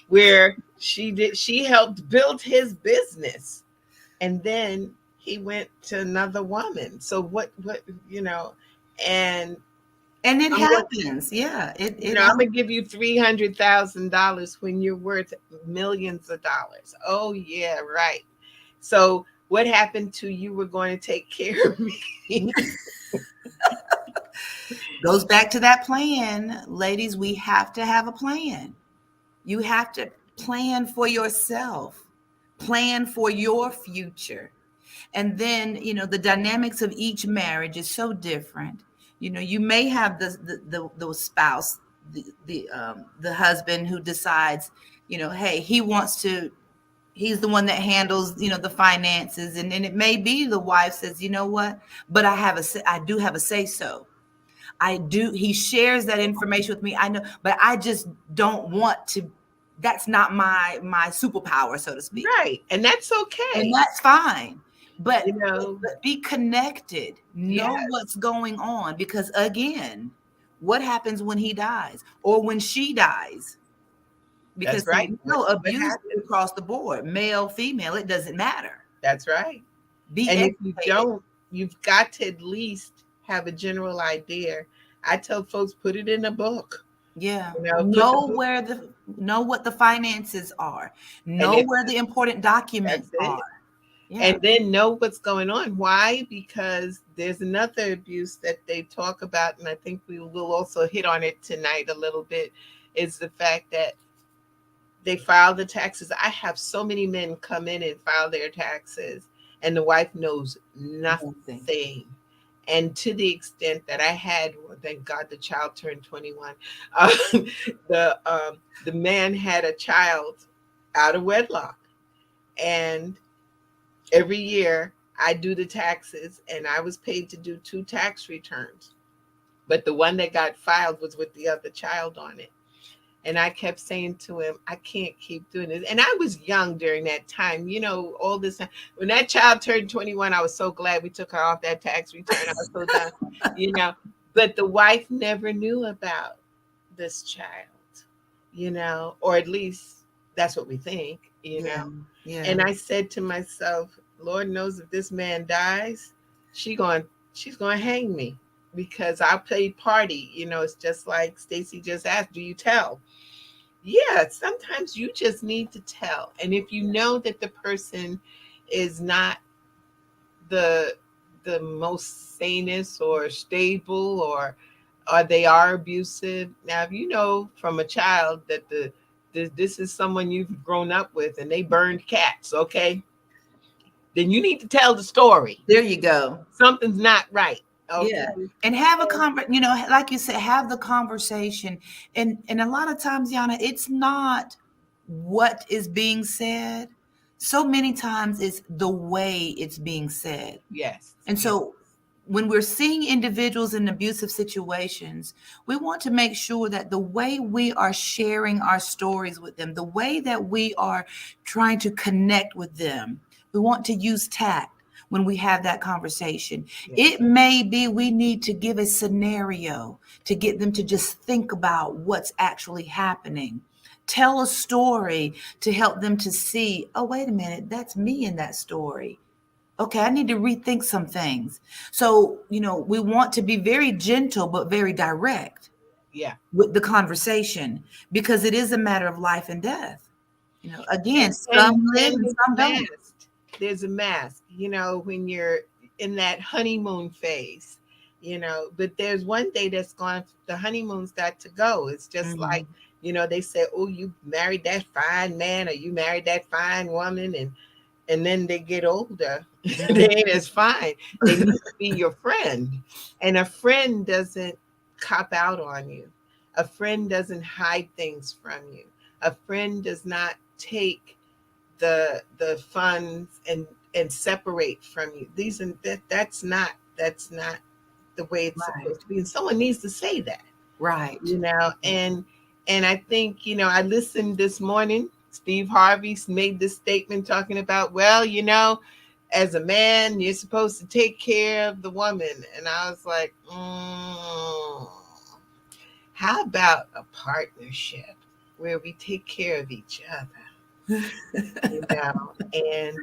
Where she helped build his business, and then he went to another woman. So what, and it happens. Yeah. I'm gonna give you $300,000 when you're worth millions of dollars. Oh yeah, right. So what happened to you were going to take care of me? Goes back to that plan. Ladies, we have to have a plan. You have to plan for yourself, plan for your future. And then, the dynamics of each marriage is so different. You may have the spouse, the husband who decides, hey, he's the one that handles, the finances. And it may be the wife says, you know what, but I do have a say so. He shares that information with me. I know, but I just don't want to. That's not my superpower, so to speak. Right. And that's okay. And that's fine. But, but be connected. Know what's going on. Because again, what happens when he dies or when she dies? Because that's right. Abuse across the board, male, female, it doesn't matter. That's right. Be and educated. If you don't, you've got to at least have a general idea. I tell folks, put it in a book. Yeah. Know what the finances are. Know where the important documents are. Yeah. And then know what's going on. Why? Because there's another abuse that they talk about, and I think we will also hit on it tonight a little bit, is the fact that they file the taxes. I have so many men come in and file their taxes, and the wife knows nothing. And to the extent that I had, thank God the child turned 21, the man had a child out of wedlock. And every year I do the taxes, and I was paid to do 2 tax returns. But the one that got filed was with the other child on it. And I kept saying to him, I can't keep doing this. And I was young during that time, all this time. When that child turned 21, I was so glad we took her off that tax return. I was so done, But the wife never knew about this child, or at least that's what we think, Yeah. And I said to myself, Lord knows if this man dies, she's going to hang me. because I played party. It's just like Stacy just asked, do you tell? Yeah, sometimes you just need to tell. And if you know that the person is not the most sanest or stable, or they are abusive. Now, if you know from a child that this is someone you've grown up with and they burned cats, okay, then you need to tell the story. There you go. Something's not right. Okay. Yeah. And have a like you said, have the conversation. And a lot of times, Jana, it's not what is being said. So many times it's the way it's being said. Yes. And so when we're seeing individuals in abusive situations, we want to make sure that the way we are sharing our stories with them, the way that we are trying to connect with them, we want to use tact when we have that conversation. Yes. It may be we need to give a scenario to get them to just think about what's actually happening. Tell a story to help them to see, oh, wait a minute, that's me in that story. Okay, I need to rethink some things. So, we want to be very gentle, but very direct. Yeah. With the conversation, because it is a matter of life and death. Again, some live and some don't. There's a mask, when you're in that honeymoon phase, but there's one day that's gone, the honeymoon's got to go. It's just like, they say, oh, you married that fine man, or you married that fine woman, and then they get older. They ain't as fine. They need to be your friend. And a friend doesn't cop out on you. A friend doesn't hide things from you. A friend does not take the funds and separate from you. That's not the way it's supposed to be. And someone needs to say that. Right. And I think, I listened this morning. Steve Harvey made this statement talking about, well, as a man, you're supposed to take care of the woman. And I was like, how about a partnership where we take care of each other? And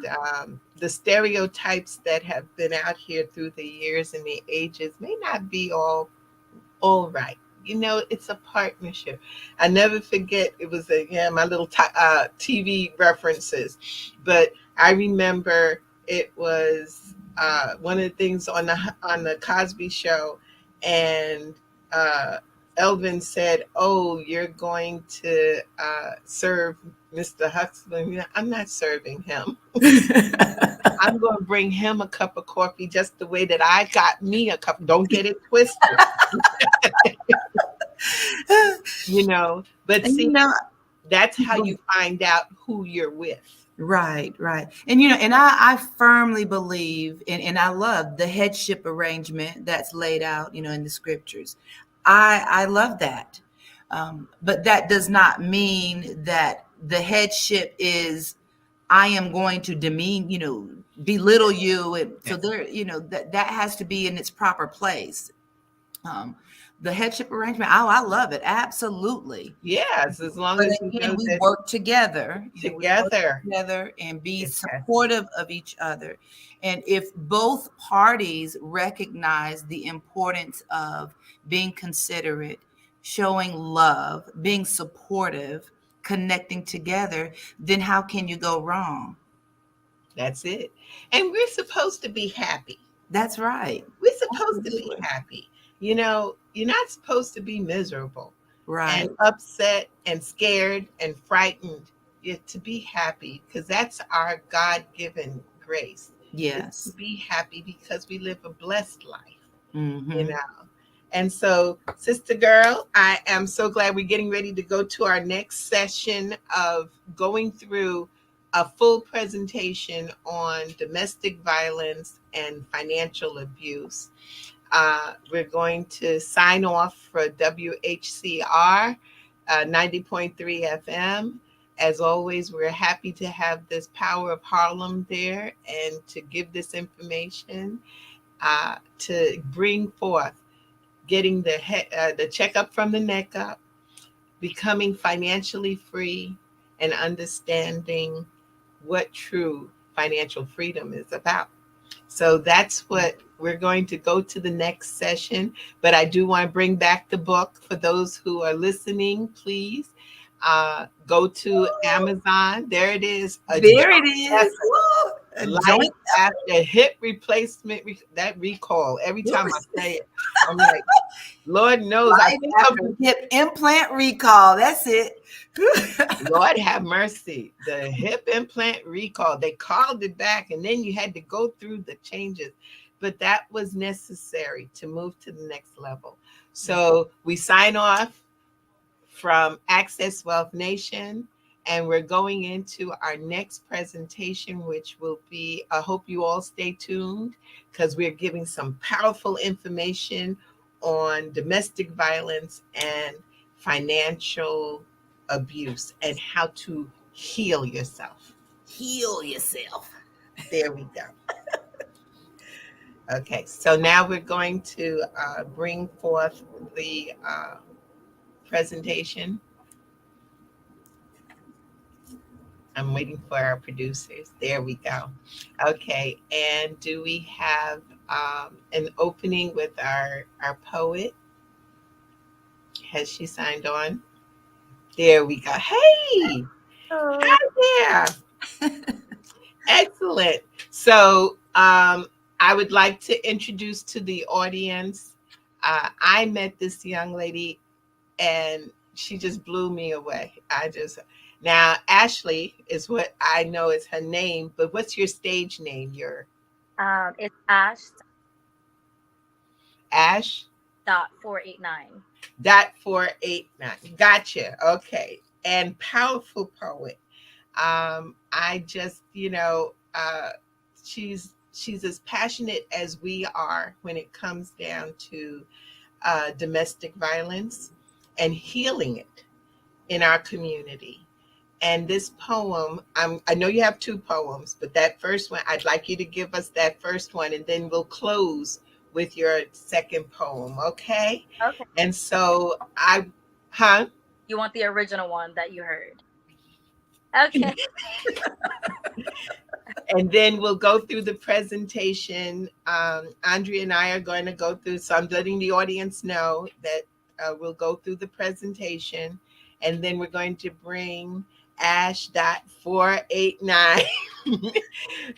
the stereotypes that have been out here through the years and the ages may not be all right. It's a partnership. I never forget, it was my little TV references, but I remember it was one of the things on the Cosby Show, and Elvin said, oh, you're going to serve Mr. Huxley. I'm not serving him. I'm going to bring him a cup of coffee just the way that I got me a cup. Don't get it twisted. But see, that's how you find out who you're with. Right. And, and I firmly believe, and I love the headship arrangement that's laid out, in the scriptures. I love that. But that does not mean that the headship is, I am going to demean, belittle you. And so there, that has to be in its proper place. The headship arrangement, I love it. Absolutely. Yes, as long as we work together. Together and be supportive of each other. And if both parties recognize the importance of being considerate, showing love, being supportive, connecting together, then how can you go wrong? That's it. And we're supposed to be happy. That's right. We're supposed to be happy. You're not supposed to be miserable, right, and upset and scared and frightened. You're to be happy, because that's our God-given grace. Yes. It's to be happy because we live a blessed life, And so, sister girl, I am so glad we're getting ready to go to our next session of going through a full presentation on domestic violence and financial abuse. We're going to sign off for WHCR 90.3 FM. As always, we're happy to have this Power of Harlem there and to give this information, to bring forth getting the checkup from the neck up, becoming financially free, and understanding what true financial freedom is about. So that's what we're going to go to the next session, but I do want to bring back the book for those who are listening. Please go to Amazon. There it is. A There joint it is. effort. Woo! A Life joint after hip replacement. That recall. Every time I say it, I'm like, Lord knows. I life think after hip implant recall. That's it. Lord have mercy. The hip implant recall. They called it back, and then you had to go through the changes. But that was necessary to move to the next level. So we sign off from Access Wealth Nation, and we're going into our next presentation, which will be, I hope you all stay tuned, because we're giving some powerful information on domestic violence and financial abuse and how to heal yourself. Heal yourself. There we go. Okay, so now we're going to bring forth the presentation. I'm waiting for our producers. There we go. Okay, and do we have an opening with our poet? Has she signed on? There we go. Hey, hi there. Excellent. So I would like to introduce to the audience. I met this young lady and she just blew me away. Now Ashley is what I know is her name, but what's your stage name? It's Ash Ash .489. .489. Gotcha. Okay. And powerful poet. I just, she's as passionate as we are when it comes down to domestic violence and healing it in our community. And this poem, I know you have two poems, but that first one, I'd like you to give us that first one, and then we'll close with your second poem, okay? Okay. And so You want the original one that you heard? Okay. And then we'll go through the presentation. Andrea and I are going to go through, so I'm letting the audience know that we'll go through the presentation, and then we're going to bring Ash.489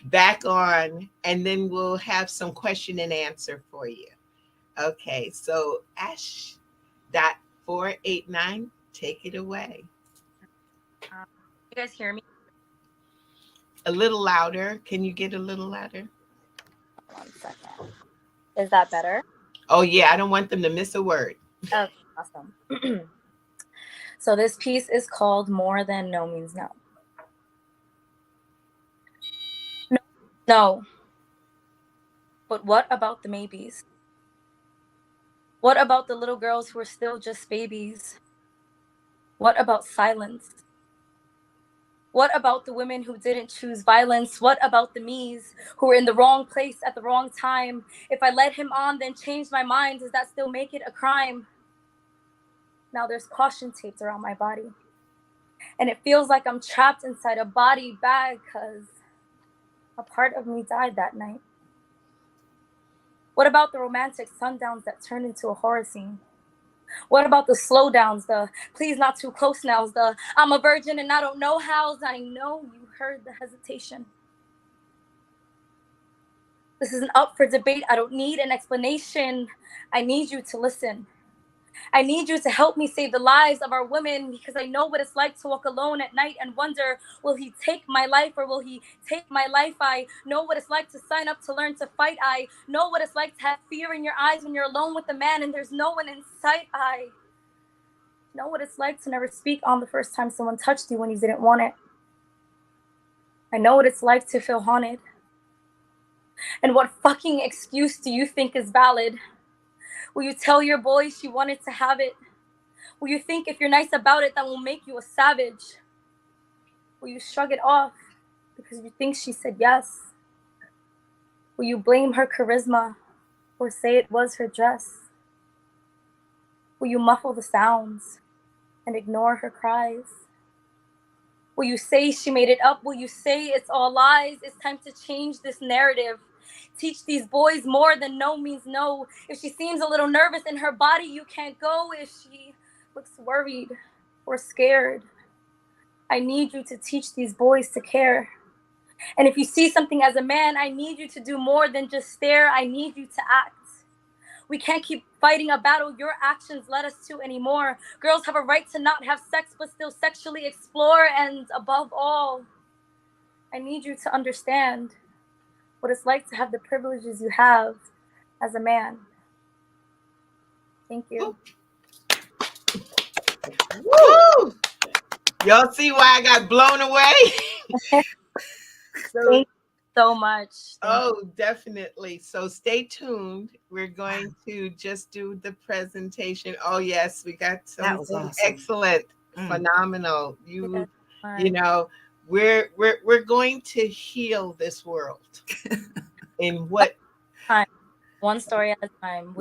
back on, and then we'll have some question and answer for you. Okay, so Ash.489, take it away. You guys hear me? A little louder. Can you get a little louder? 1 second. Is that better? Oh, yeah. I don't want them to miss a word. Okay, awesome. So this piece is called More Than No Means No. No. But what about the maybes? What about the little girls who are still just babies? What about silence? What about the women who didn't choose violence? What about the me's who were in the wrong place at the wrong time? If I let him on, then change my mind, does that still make it a crime? Now there's caution taped around my body. And it feels like I'm trapped inside a body bag because a part of me died that night. What about the romantic sundowns that turned into a horror scene? What about the slowdowns, the please not too close nows, the I'm a virgin and I don't know hows? I know you heard the hesitation. This isn't up for debate. I don't need an explanation. I need you to listen. I need you to help me save the lives of our women because I know what it's like to walk alone at night and wonder, will he take my life or will he take my life? I know what it's like to sign up to learn to fight. I know what it's like to have fear in your eyes when you're alone with a man and there's no one in sight. I know what it's like to never speak on the first time someone touched you when you didn't want it. I know what it's like to feel haunted. And what fucking excuse do you think is valid? Will you tell your boy she wanted to have it? Will you think if you're nice about it, that will make you a savage? Will you shrug it off because you think she said yes? Will you blame her charisma or say it was her dress? Will you muffle the sounds and ignore her cries? Will you say she made it up? Will you say it's all lies? It's time to change this narrative. Teach these boys more than no means no. If she seems a little nervous in her body, you can't go. If she looks worried or scared, I need you to teach these boys to care. And if you see something as a man, I need you to do more than just stare. I need you to act. We can't keep fighting a battle your actions led us to anymore. Girls have a right to not have sex, but still sexually explore. And above all, I need you to understand what it's like to have the privileges you have as a man. Thank you. Woo! Y'all see why I got blown away? Thank you so much. Definitely. So stay tuned. We're going to just do the presentation. Oh yes, we got That was something awesome. excellent, phenomenal. You Yes. know, we're going to heal this world in what One story at a time.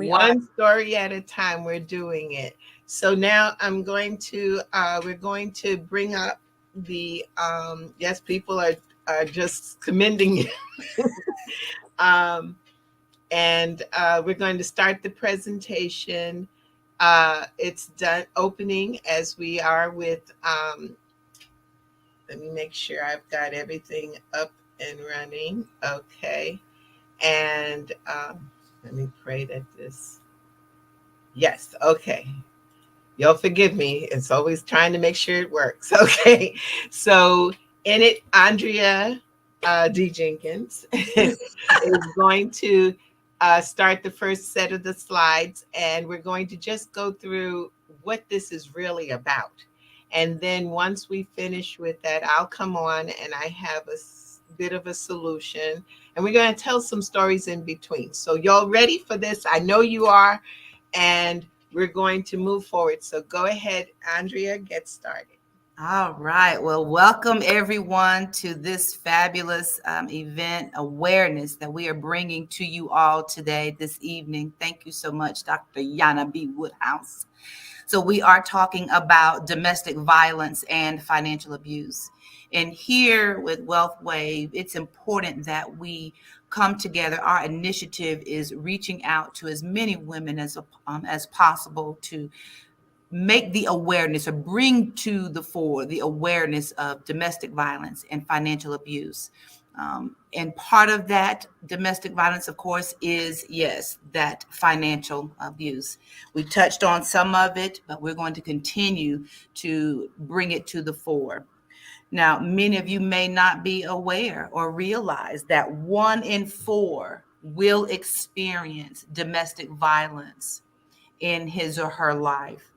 story at a time. We're doing it. So now we're going to bring up the yes, people are just commending you. And we're going to start the presentation. It's done opening as we are with let me make sure I've got everything up and running. Okay. And let me pray that this. Yes. Okay. You'll forgive me. It's always trying to make sure it works. Okay. So in it, Andrea D. Jenkins is going to start the first set of the slides, and we're going to just go through what this is really about. And then once we finish with that, I'll come on and I have a bit of a solution, and we're going to tell some stories in between. So y'all ready for this? I know you are, and we're going to move forward. So go ahead, Andrea, get started. All right. Well, welcome everyone to this fabulous event awareness that we are bringing to you all today, this evening. Thank you so much, Dr. Jana B. Woodhouse. So we are talking about domestic violence and financial abuse. And here with Wealth Wave, it's important that we come together. Our initiative is reaching out to as many women as possible to make the awareness or bring to the fore the awareness of domestic violence and financial abuse. And part of that domestic violence, of course, is, yes, that financial abuse. We touched on some of it, but we're going to continue to bring it to the fore. Now, many of you may not be aware or realize that 1 in 4 will experience domestic violence in his or her life.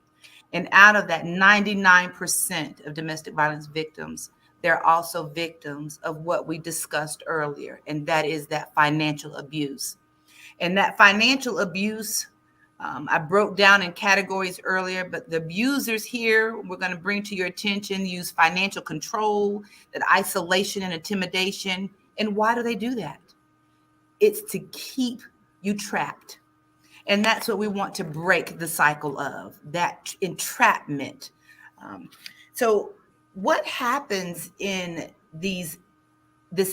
And out of that, 99% of domestic violence victims, they're also victims of what we discussed earlier, and that is that financial abuse. And that financial abuse, I broke down in categories earlier, but the abusers here, we're going to bring to your attention, use financial control, that isolation and intimidation. And why do they do that? It's to keep you trapped. And that's what we want to break the cycle of, that entrapment. So what happens in this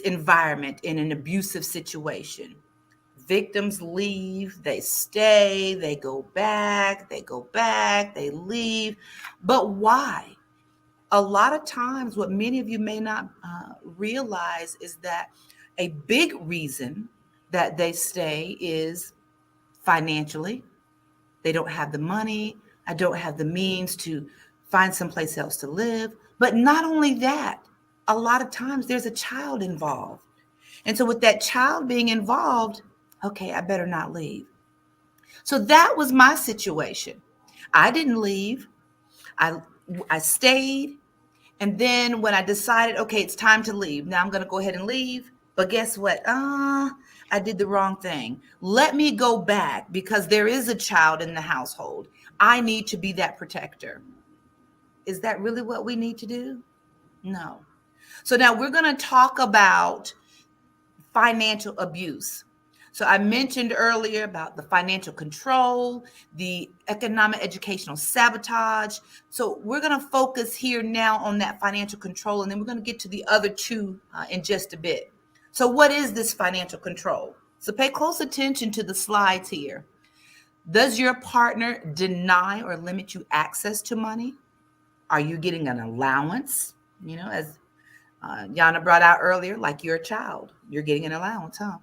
environment in an abusive situation? Victims leave, they stay, they go back, they leave. But why? A lot of times, what many of you may not realize is that a big reason that they stay is financially. They don't have the money. I don't have the means to find someplace else to live. But not only that, a lot of times there's a child involved. And so with that child being involved, okay, I better not leave. So that was my situation. I didn't leave. I stayed. And then when I decided, okay, it's time to leave. Now I'm going to go ahead and leave. But guess what? I did the wrong thing. Let me go back because there is a child in the household. I need to be that protector. Is that really what we need to do? No. So now we're going to talk about financial abuse. So I mentioned earlier about the financial control, the economic educational sabotage. So we're going to focus here now on that financial control, and then we're going to get to the other two in just a bit. So what is this financial control? So pay close attention to the slides here. Does your partner deny or limit you access to money? Are you getting an allowance? As Jana brought out earlier, like you're a child, you're getting an allowance, huh?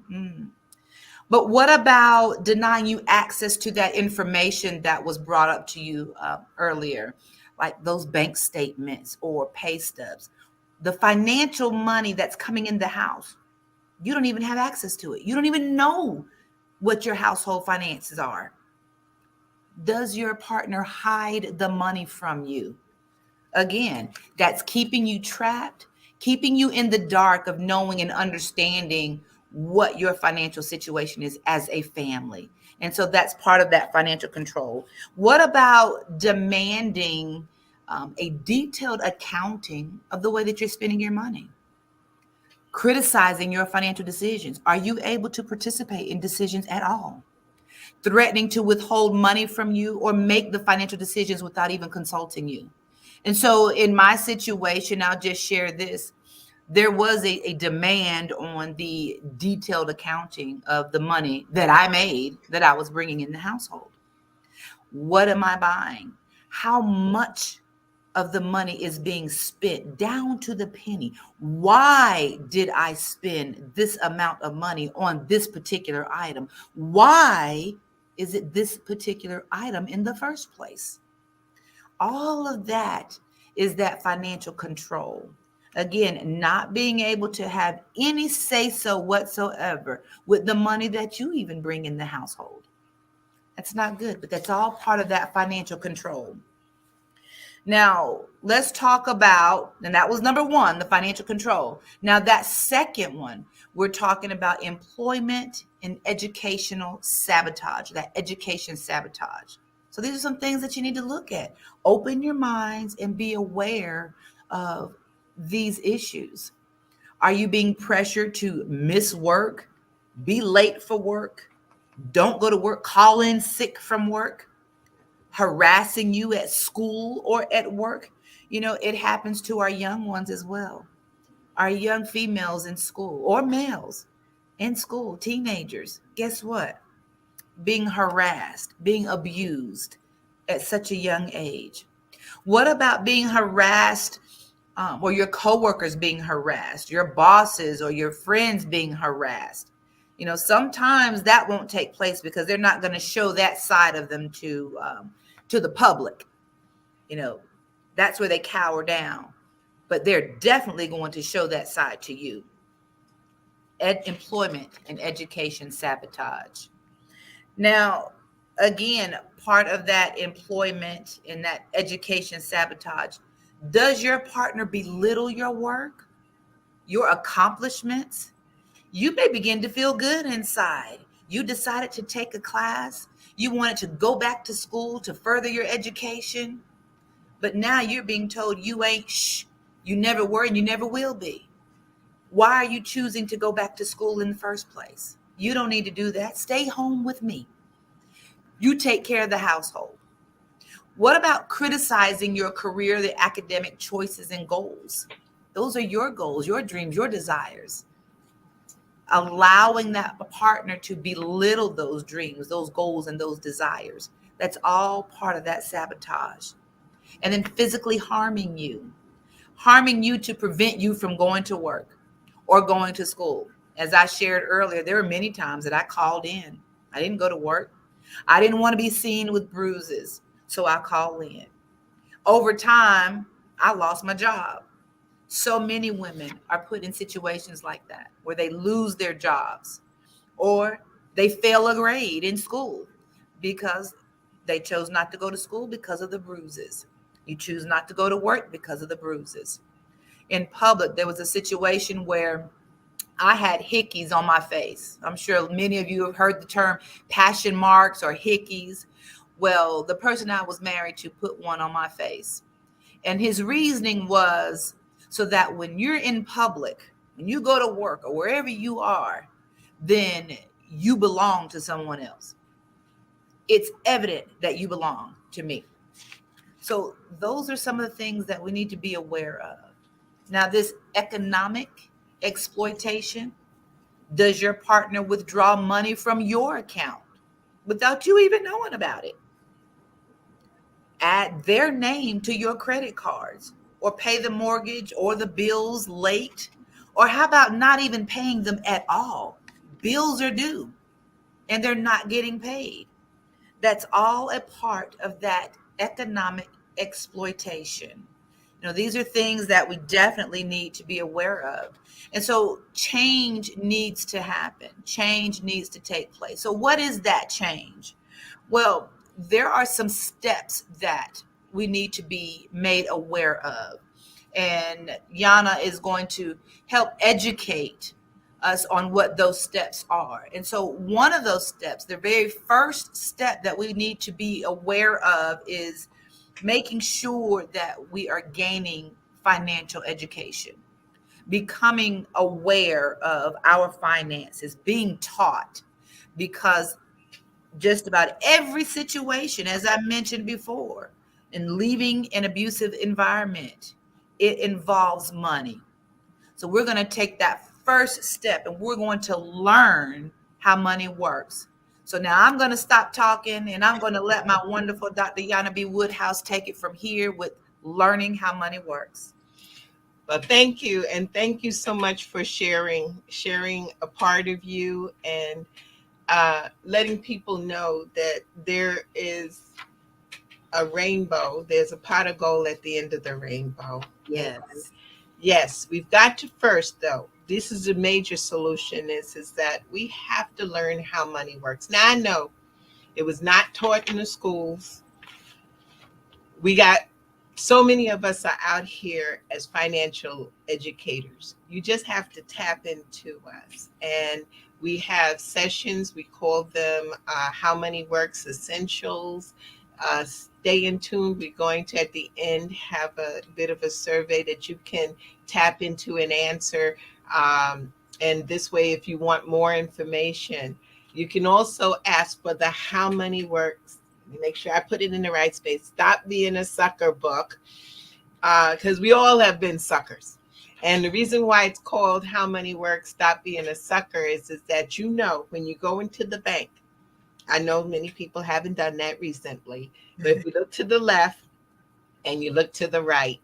But what about denying you access to that information that was brought up to you earlier, like those bank statements or pay stubs? The financial money that's coming in the house, you don't even have access to it. You don't even know what your household finances are. Does your partner hide the money from you? Again, that's keeping you trapped, keeping you in the dark of knowing and understanding what your financial situation is as a family. And so that's part of that financial control. What about demanding a detailed accounting of the way that you're spending your money? Criticizing your financial decisions. Are you able to participate in decisions at all? Threatening to withhold money from you or make the financial decisions without even consulting you. And so in my situation, I'll just share this. There was a demand on the detailed accounting of the money that I made that I was bringing in the household. What am I buying? How much of the money is being spent down to the penny? Why did I spend this amount of money on this particular item? Why is it this particular item in the first place? All of that is that financial control. Again, not being able to have any say-so whatsoever with the money that you even bring in the household. That's not good, but that's all part of that financial control. Now, let's talk about, and that was number one, the financial control. Now, that second one, we're talking about employment and educational sabotage, that education sabotage. So these are some things that you need to look at. Open your minds and be aware of these issues. Are you being pressured to miss work, be late for work, don't go to work, call in sick from work? Harassing you at school or at work? It happens to our young ones as well. Our young females in school or males in school, teenagers, guess what? Being harassed, being abused at such a young age. What about being harassed or your coworkers being harassed, your bosses or your friends being harassed? Sometimes that won't take place because they're not going to show that side of them to the public. That's where they cower down, but they're definitely going to show that side to you. Employment and education sabotage. Now, again, part of that employment and that education sabotage, does your partner belittle your work, your accomplishments? You may begin to feel good inside. You decided to take a class. You wanted to go back to school to further your education. But now you're being told you ain't you never were and you never will be. Why are you choosing to go back to school in the first place? You don't need to do that. Stay home with me. You take care of the household. What about criticizing your career, the academic choices and goals? Those are your goals, your dreams, your desires. Allowing that partner to belittle those dreams, those goals, and those desires. That's all part of that sabotage. And then physically harming you to prevent you from going to work or going to school. As I shared earlier, there were many times that I called in. I didn't go to work. I didn't want to be seen with bruises, so I called in. Over time, I lost my job. So many women are put in situations like that where they lose their jobs or they fail a grade in school because they chose not to go to school because of the bruises. You choose not to go to work because of the bruises. In public, there was a situation where I had hickeys on my face. I'm sure many of you have heard the term passion marks or hickeys. Well, the person I was married to put one on my face. And his reasoning was so that when you're in public, when you go to work or wherever you are, then you belong to someone else. It's evident that you belong to me. So those are some of the things that we need to be aware of. Now, this economic exploitation, Does your partner withdraw money from your account without you even knowing about it? Add their name to your credit cards, or pay the mortgage or the bills late. Or how about not even paying them at all? Bills are due and they're not getting paid. That's all a part of that economic exploitation. These are things that we definitely need to be aware of. And so change needs to happen. Change needs to take place. So what is that change? Well, there are some steps that we need to be made aware of. And Jana is going to help educate us on what those steps are. And so one of those steps, the very first step that we need to be aware of, is making sure that we are gaining financial education, becoming aware of our finances, being taught, because just about every situation, as I mentioned before, in leaving an abusive environment, it involves money. So we're going to take that first step and we're going to learn how money works. So now I'm going to stop talking and I'm going to let my wonderful Dr. Jana B. Woodhouse take it from here with learning how money works. Well, thank you. And thank you so much for sharing a part of you, and letting people know that there is a rainbow. There's a pot of gold at the end of the rainbow. Yes. And yes, we've got to first, though, this is a major solution, is that we have to learn how money works. Now, I know it was not taught in the schools. We got so many of us are out here as financial educators. You just have to tap into us. And we have sessions, we call them How Money Works Essentials. Stay in tune. We're going to, at the end, have a bit of a survey that you can tap into and answer. And this way, if you want more information, you can also ask for the How Money Works. Make sure I put it in the right space. Stop Being a Sucker book, because we all have been suckers. And the reason why it's called How Money Works, Stop Being a Sucker is that, when you go into the bank, I know many people haven't done that recently, but if you look to the left and you look to the right,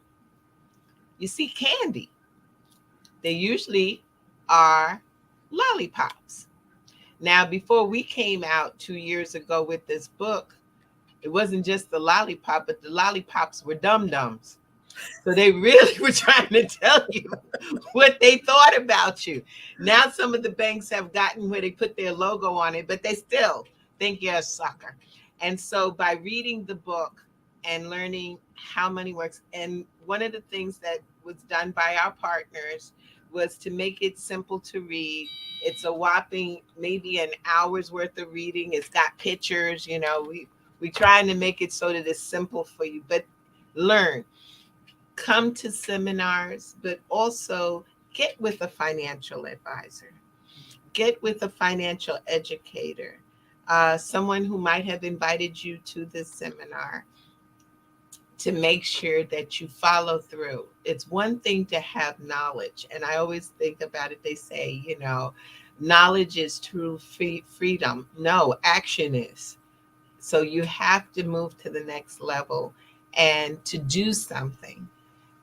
you see candy. They usually are lollipops. Now, before we came out 2 years ago with this book, it wasn't just the lollipop, but the lollipops were dum-dums. So they really were trying to tell you what they thought about you. Now some of the banks have gotten where they put their logo on it, but they still think you're a sucker. And so by reading the book and learning how money works, and one of the things that was done by our partners was to make it simple to read. It's a whopping maybe an hour's worth of reading. It's got pictures, we're trying to make it so that it's simple for you, but learn. Come to seminars, but also get with a financial advisor. Get with a financial educator, someone who might have invited you to this seminar, to make sure that you follow through. It's one thing to have knowledge. And I always think about it. They say, knowledge is true freedom. No, action is. So you have to move to the next level and to do something.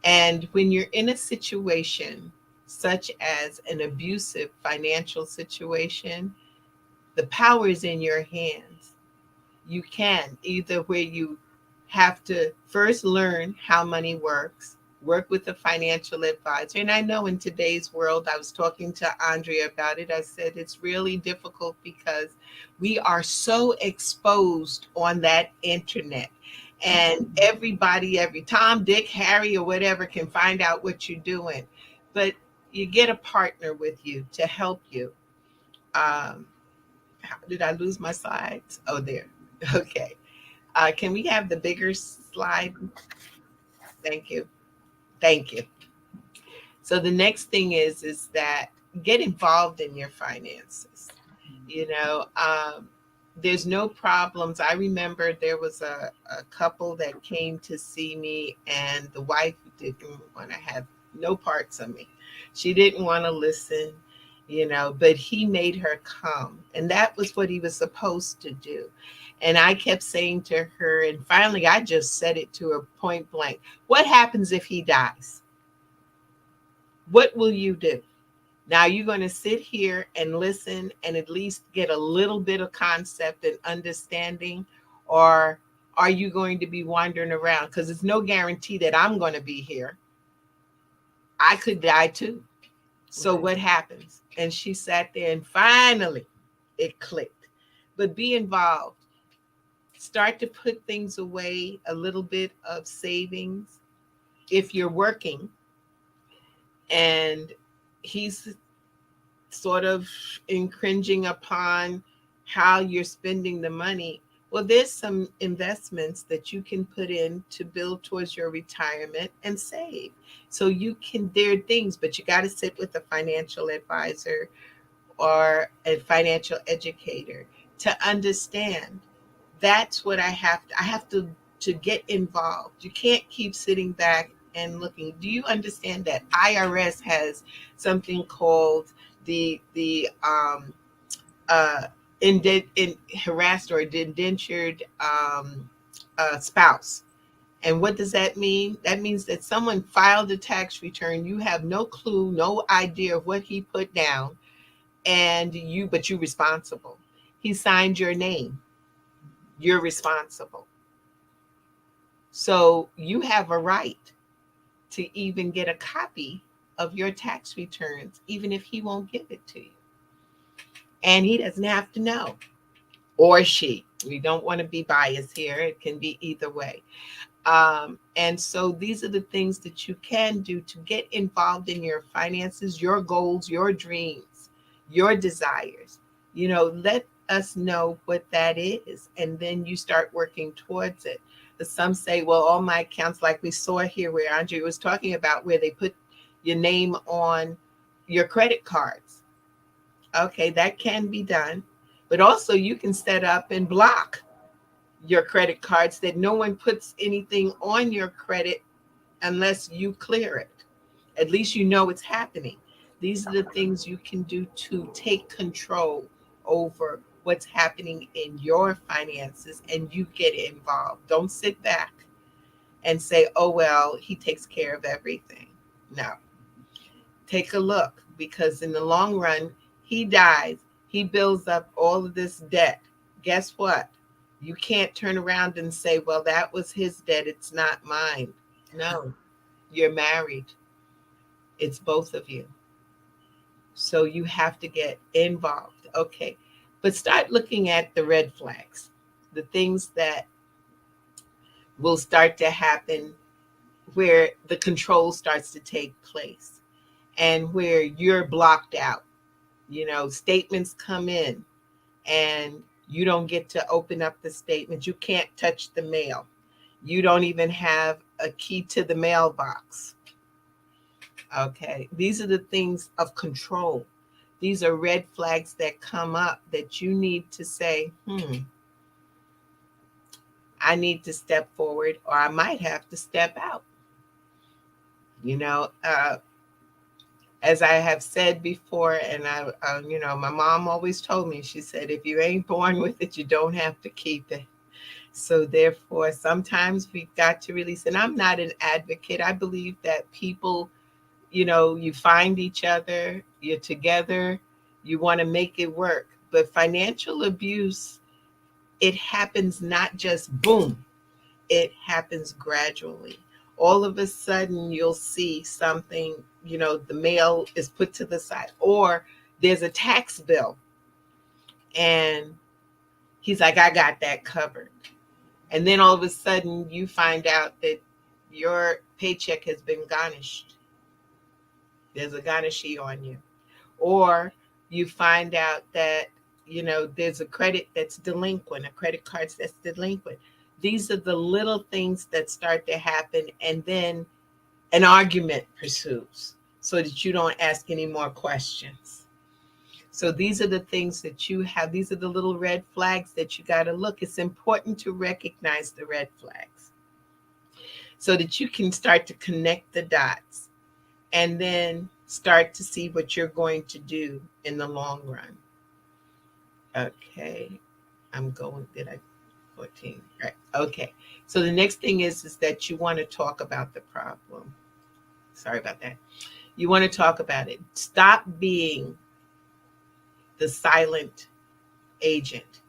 And when you're in a situation such as an abusive financial situation, the power is in your hands. You can either where you have to first learn how money works, work with a financial advisor. And I know in today's world, I was talking to Andrea about it. I said it's really difficult because we are so exposed on that internet. And everybody, every Tom, Dick, Harry, or whatever can find out what you're doing. But you get a partner with you to help you. Did I lose my slides? Oh, there. Okay. Can we have the bigger slide? Thank you. Thank you. So the next thing is that get involved in your finances. There's no problems. I remember there was a couple that came to see me, and the wife didn't want to have no parts of me. She didn't want to listen. but he made her come. And that was what he was supposed to do. And I kept saying to her, and finally I just said it to her point blank, what happens if he dies? What will you do? Now you're going to sit here and listen and at least get a little bit of concept and understanding, or are you going to be wandering around? Because it's no guarantee that I'm going to be here. I could die too. So what happens? And she sat there and finally it clicked. But be involved. Start to put things away, a little bit of savings. If you're working and he's sort of infringing upon how you're spending the money, well, there's some investments that you can put in to build towards your retirement and save. So there are things, but you got to sit with a financial advisor or a financial educator to understand. That's what I have to get involved. You can't keep sitting back and looking. Do you understand that IRS has something called the harassed or indentured spouse? And what does that mean? That means that someone filed a tax return. You have no clue, no idea of what he put down, but you're responsible. He signed your name. You're responsible. So you have a right to even get a copy of your tax returns, even if he won't give it to you. And he doesn't have to know, or she. We don't want to be biased here. It can be either way. And so these are the things that you can do to get involved in your finances, your goals, your dreams, your desires. Let us know what that is, and then you start working towards it. But some say, well, all my accounts, like we saw here where Andre was talking about, where they put your name on your credit cards. Okay, that can be done. But also you can set up and block your credit cards, that no one puts anything on your credit unless you clear it. At least you know it's happening. These are the things you can do to take control over what's happening in your finances, and you get involved. Don't sit back and say, oh, well, he takes care of everything. No. Take a look, because in the long run, he dies. He builds up all of this debt. Guess what? You can't turn around and say, well, that was his debt. It's not mine. No, you're married. It's both of you. So you have to get involved. Okay. But start looking at the red flags, the things that will start to happen where the control starts to take place and where you're blocked out. Statements come in and you don't get to open up the statement. You can't touch the mail. You don't even have a key to the mailbox. Okay. These are the things of control. These are red flags that come up that you need to say, I need to step forward, or I might have to step out. As I have said before, and my mom always told me, she said, if you ain't born with it, you don't have to keep it. So therefore, sometimes we've got to release. And I'm not an advocate. I believe that people, you find each other, you're together, you want to make it work. But financial abuse, it happens not just boom, it happens gradually. All of a sudden, you'll see something, the mail is put to the side, or there's a tax bill. And he's like, I got that covered. And then all of a sudden, you find out that your paycheck has been garnished. There's a garnishee on you. Or you find out that, there's a credit that's delinquent, a credit card that's delinquent. These are the little things that start to happen, and then an argument pursues so that you don't ask any more questions. So these are the things that you have. These are the little red flags that you got to look. It's important to recognize the red flags so that you can start to connect the dots and then start to see what you're going to do in the long run. Okay, I'm going, did I, 14, right? Okay, so the next thing is that you want to talk about the problem. Sorry about that. You want to talk about it. Stop being the silent agent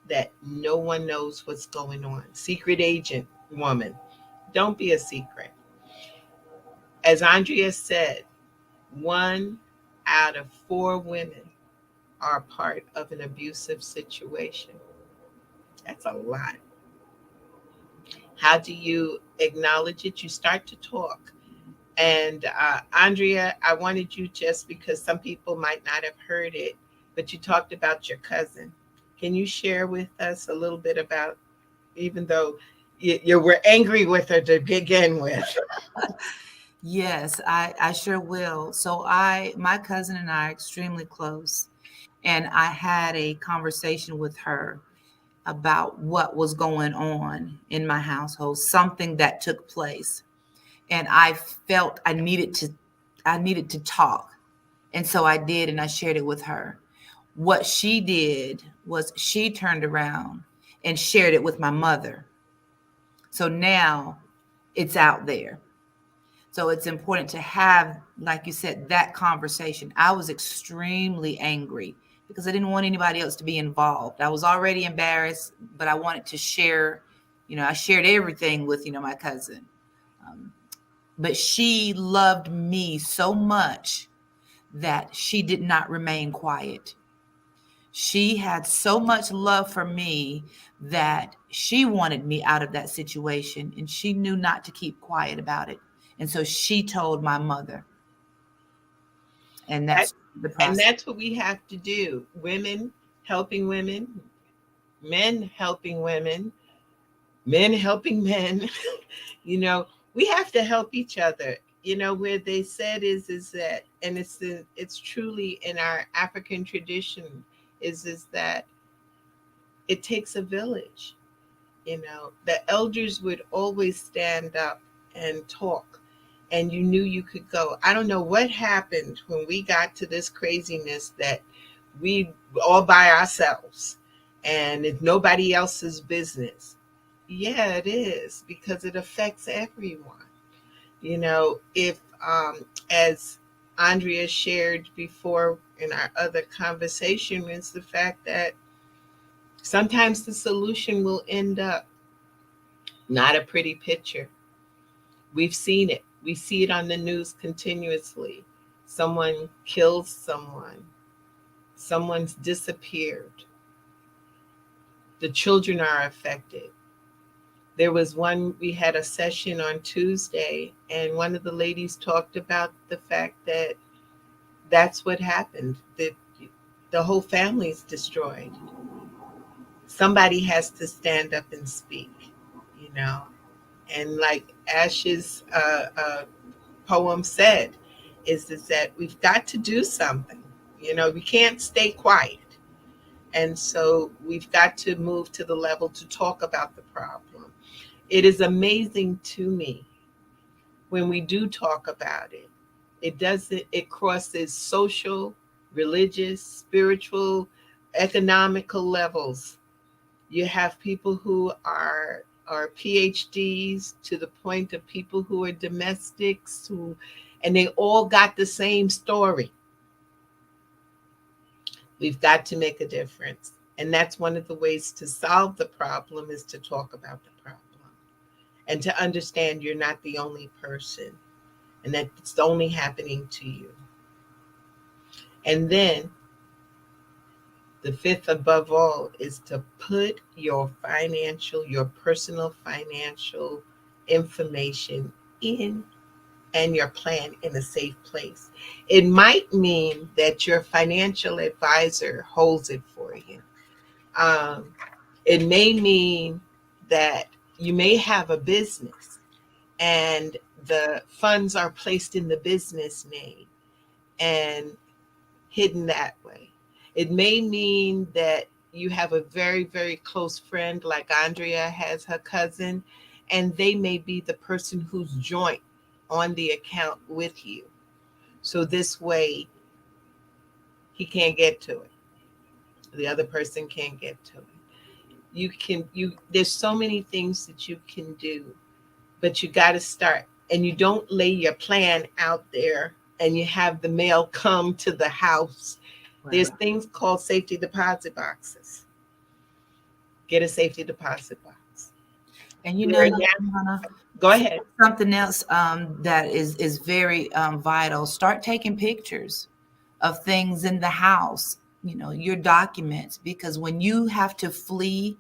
that no one knows what's going on. Secret agent woman. Don't be a secret. As Andrea said, 1 out of 4 women are part of an abusive situation. That's a lot. How do you acknowledge it? You start to talk. And Andrea, I wanted you, just because some people might not have heard it, but you talked about your cousin. Can you share with us a little bit about, even though you were angry with her to begin with? Yes, I sure will. So my cousin and I are extremely close, and I had a conversation with her about what was going on in my household, something that took place, and I felt I needed to talk, and so I did, and I shared it with her. What she did was she turned around and shared it with my mother. So now it's out there. So it's important to have, like you said, that conversation. I was extremely angry because I didn't want anybody else to be involved. I was already embarrassed, but I wanted to share, I shared everything with, my cousin. Um, but she loved me so much that she did not remain quiet. She had so much love for me that she wanted me out of that situation, and she knew not to keep quiet about it. And so she told my mother. And That, that's the and process. that's what we have to do. Women helping women, men helping women, men helping men. We have to help each other. Where they said is that, and it's truly in our African tradition, is that it takes a village. The elders would always stand up and talk, and you knew you could go. I don't know what happened when we got to this craziness that we all by ourselves and it's nobody else's business. Yeah, it is, because it affects everyone. If as Andrea shared before in our other conversation, is the fact that sometimes the solution will end up not a pretty picture. We've seen it. We see it on the news continuously. Someone kills someone. Someone's disappeared. The children are affected. There was we had a session on Tuesday, and one of the ladies talked about the fact that that's what happened, that the whole family is destroyed. Somebody has to stand up and speak, you know. And like Ash's poem said, is that we've got to do something. We can't stay quiet. And so we've got to move to the level to talk about the problem. It is amazing to me when we do talk about it. It crosses social, religious, spiritual, economical levels. You have people who are PhDs, to the point of people who are domestics, and they all got the same story. We've got to make a difference. And that's one of the ways to solve the problem, is to talk about the problem and to understand you're not the only person and that it's only happening to you. And then the fifth above all is to put your personal financial information in, and your plan, in a safe place. It might mean that your financial advisor holds it for you. It may mean that you may have a business and the funds are placed in the business name and hidden that way. It may mean that you have a very, very close friend, like Andrea has her cousin, and they may be the person who's joint on the account with you. So this way, he can't get to it. The other person can't get to it. There's so many things that you can do, but you got to start. And you don't lay your plan out there and you have the mail come to the house. Right. There's things called safety deposit boxes. Get a safety deposit box. And you know, Donna, go ahead. Something else that is very vital. Start taking pictures of things in the house. You know, your documents, because when you have to flee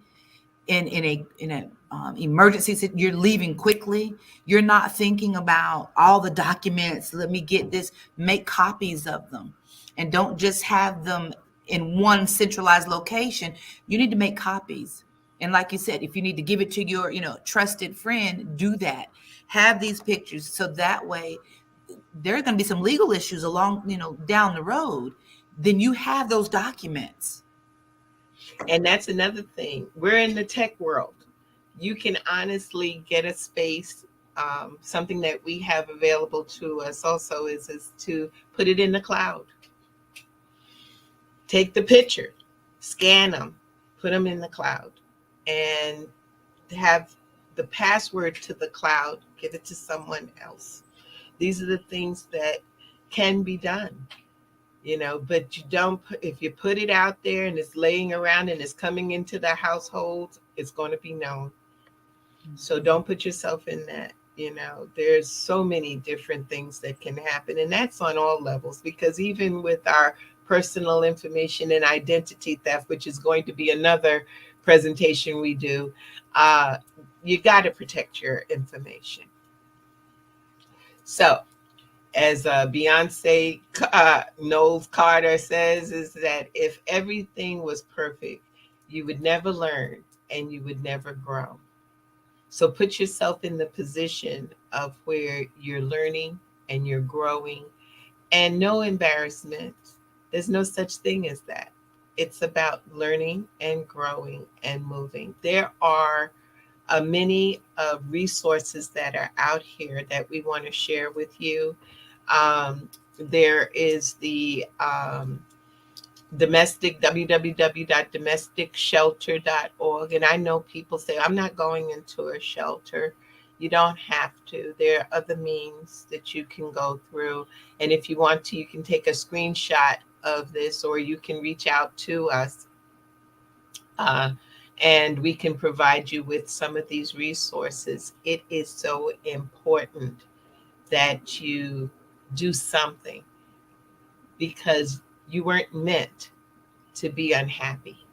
in a emergency, you're leaving quickly. You're not thinking about all the documents. Let me get this. Make copies of them, and don't just have them in one centralized location. You need to make copies. And like you said, if you need to give it to your, trusted friend, do that. Have these pictures, so that way there are going to be some legal issues along, down the road. Then you have those documents. And that's another thing. We're in the tech world. You can honestly get a space. Something that we have available to us also is to put it in the cloud. Take the picture, scan them, put them in the cloud, and have the password to the cloud, give it to someone else. These are the things that can be done, but you don't, if you put it out there and it's laying around and it's coming into the household, it's going to be known. So don't put yourself in that. There's so many different things that can happen, and that's on all levels, because even with our personal information and identity theft, which is going to be another presentation we do, you got to protect your information. So as Beyonce Knowles Carter says, is that if everything was perfect, you would never learn and you would never grow. So put yourself in the position of where you're learning and you're growing, and no embarrassment. There's no such thing as that. It's about learning and growing and moving. There are many resources that are out here that we want to share with you. There is the www.domesticshelter.org. And I know people say, I'm not going into a shelter. You don't have to. There are other means that you can go through. And if you want to, you can take a screenshot of this, or you can reach out to us. And we can provide you with some of these resources. It is so important that you do something, because you weren't meant to be unhappy.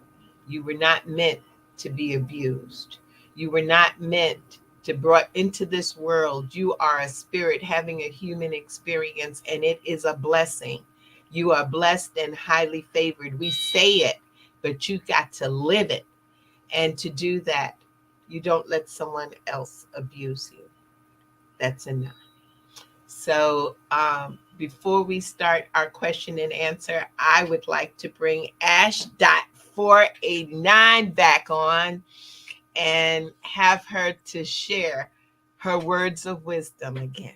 You were not meant to be abused. You were not meant to brought into this world. You are a spirit having a human experience, and it is a blessing. You are blessed and highly favored. We say it, but you got to live it. And to do that, you don't let someone else abuse you. That's enough. So before we start our question and answer, I would like to bring Ash.489 back on and have her to share her words of wisdom again.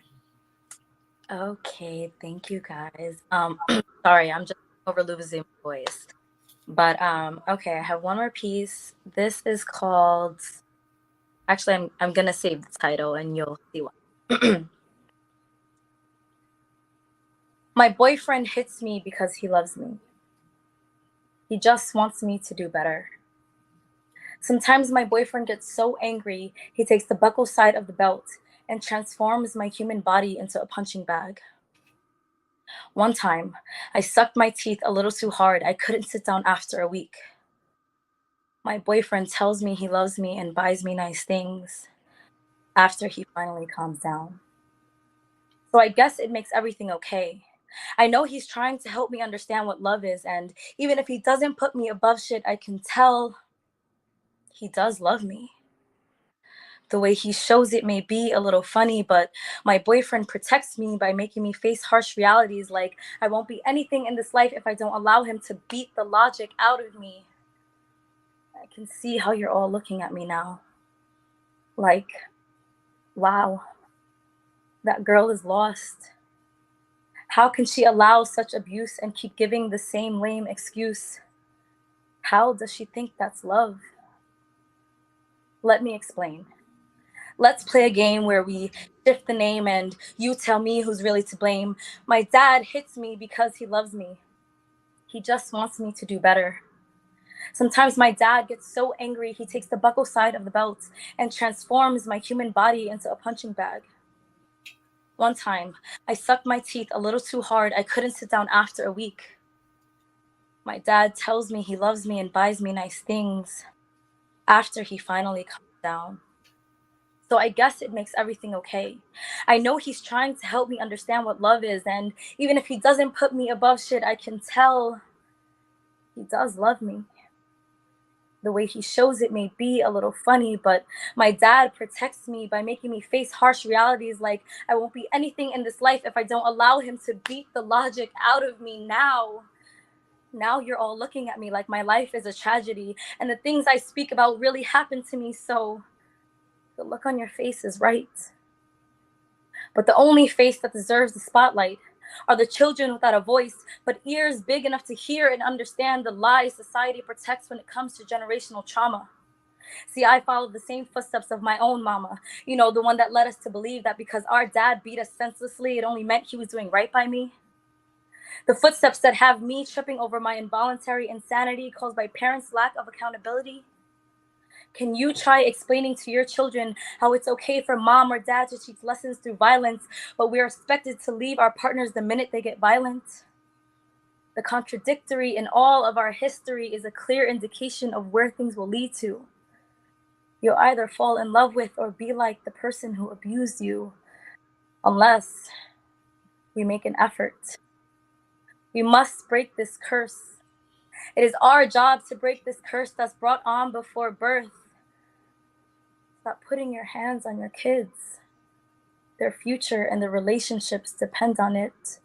Okay, thank you guys. Sorry, I'm just over losing my voice. But okay, I have one more piece. This is called, actually I'm gonna save the title and you'll see why. My boyfriend hits me because he loves me. He just wants me to do better. Sometimes my boyfriend gets so angry, he takes the buckle side of the belt and transforms my human body into a punching bag. One time, I sucked my teeth a little too hard. I couldn't sit down after a week. My boyfriend tells me he loves me and buys me nice things after he finally calms down. So I guess it makes everything okay. I know he's trying to help me understand what love is, and even if he doesn't put me above shit, I can tell he does love me. The way he shows it may be a little funny, but my boyfriend protects me by making me face harsh realities, like I won't be anything in this life if I don't allow him to beat the logic out of me. I can see how you're all looking at me now. Like, wow, that girl is lost. How can she allow such abuse and keep giving the same lame excuse? How does she think that's love? Let me explain. Let's play a game where we shift the name and you tell me who's really to blame. My dad hits me because he loves me. He just wants me to do better. Sometimes my dad gets so angry he takes the buckle side of the belt and transforms my human body into a punching bag. One time, I sucked my teeth a little too hard. I couldn't sit down after a week. My dad tells me he loves me and buys me nice things after he finally calms down. So I guess it makes everything okay. I know he's trying to help me understand what love is, and even if he doesn't put me above shit, I can tell he does love me. The way he shows it may be a little funny, but my dad protects me by making me face harsh realities like I won't be anything in this life if I don't allow him to beat the logic out of me now. Now you're all looking at me like my life is a tragedy and the things I speak about really happened to me, so the look on your face is right. But the only face that deserves the spotlight are the children without a voice, but ears big enough to hear and understand the lies society protects when it comes to generational trauma. See, I followed the same footsteps of my own mama, the one that led us to believe that because our dad beat us senselessly, it only meant he was doing right by me. The footsteps that have me tripping over my involuntary insanity caused by parents' lack of accountability. Can you try explaining to your children how it's okay for mom or dad to teach lessons through violence, but we are expected to leave our partners the minute they get violent? The contradictory in all of our history is a clear indication of where things will lead to. You'll either fall in love with or be like the person who abused you, unless we make an effort. We must break this curse. It is our job to break this curse that's brought on before birth. Stop putting your hands on your kids. Their future and the relationships depend on it.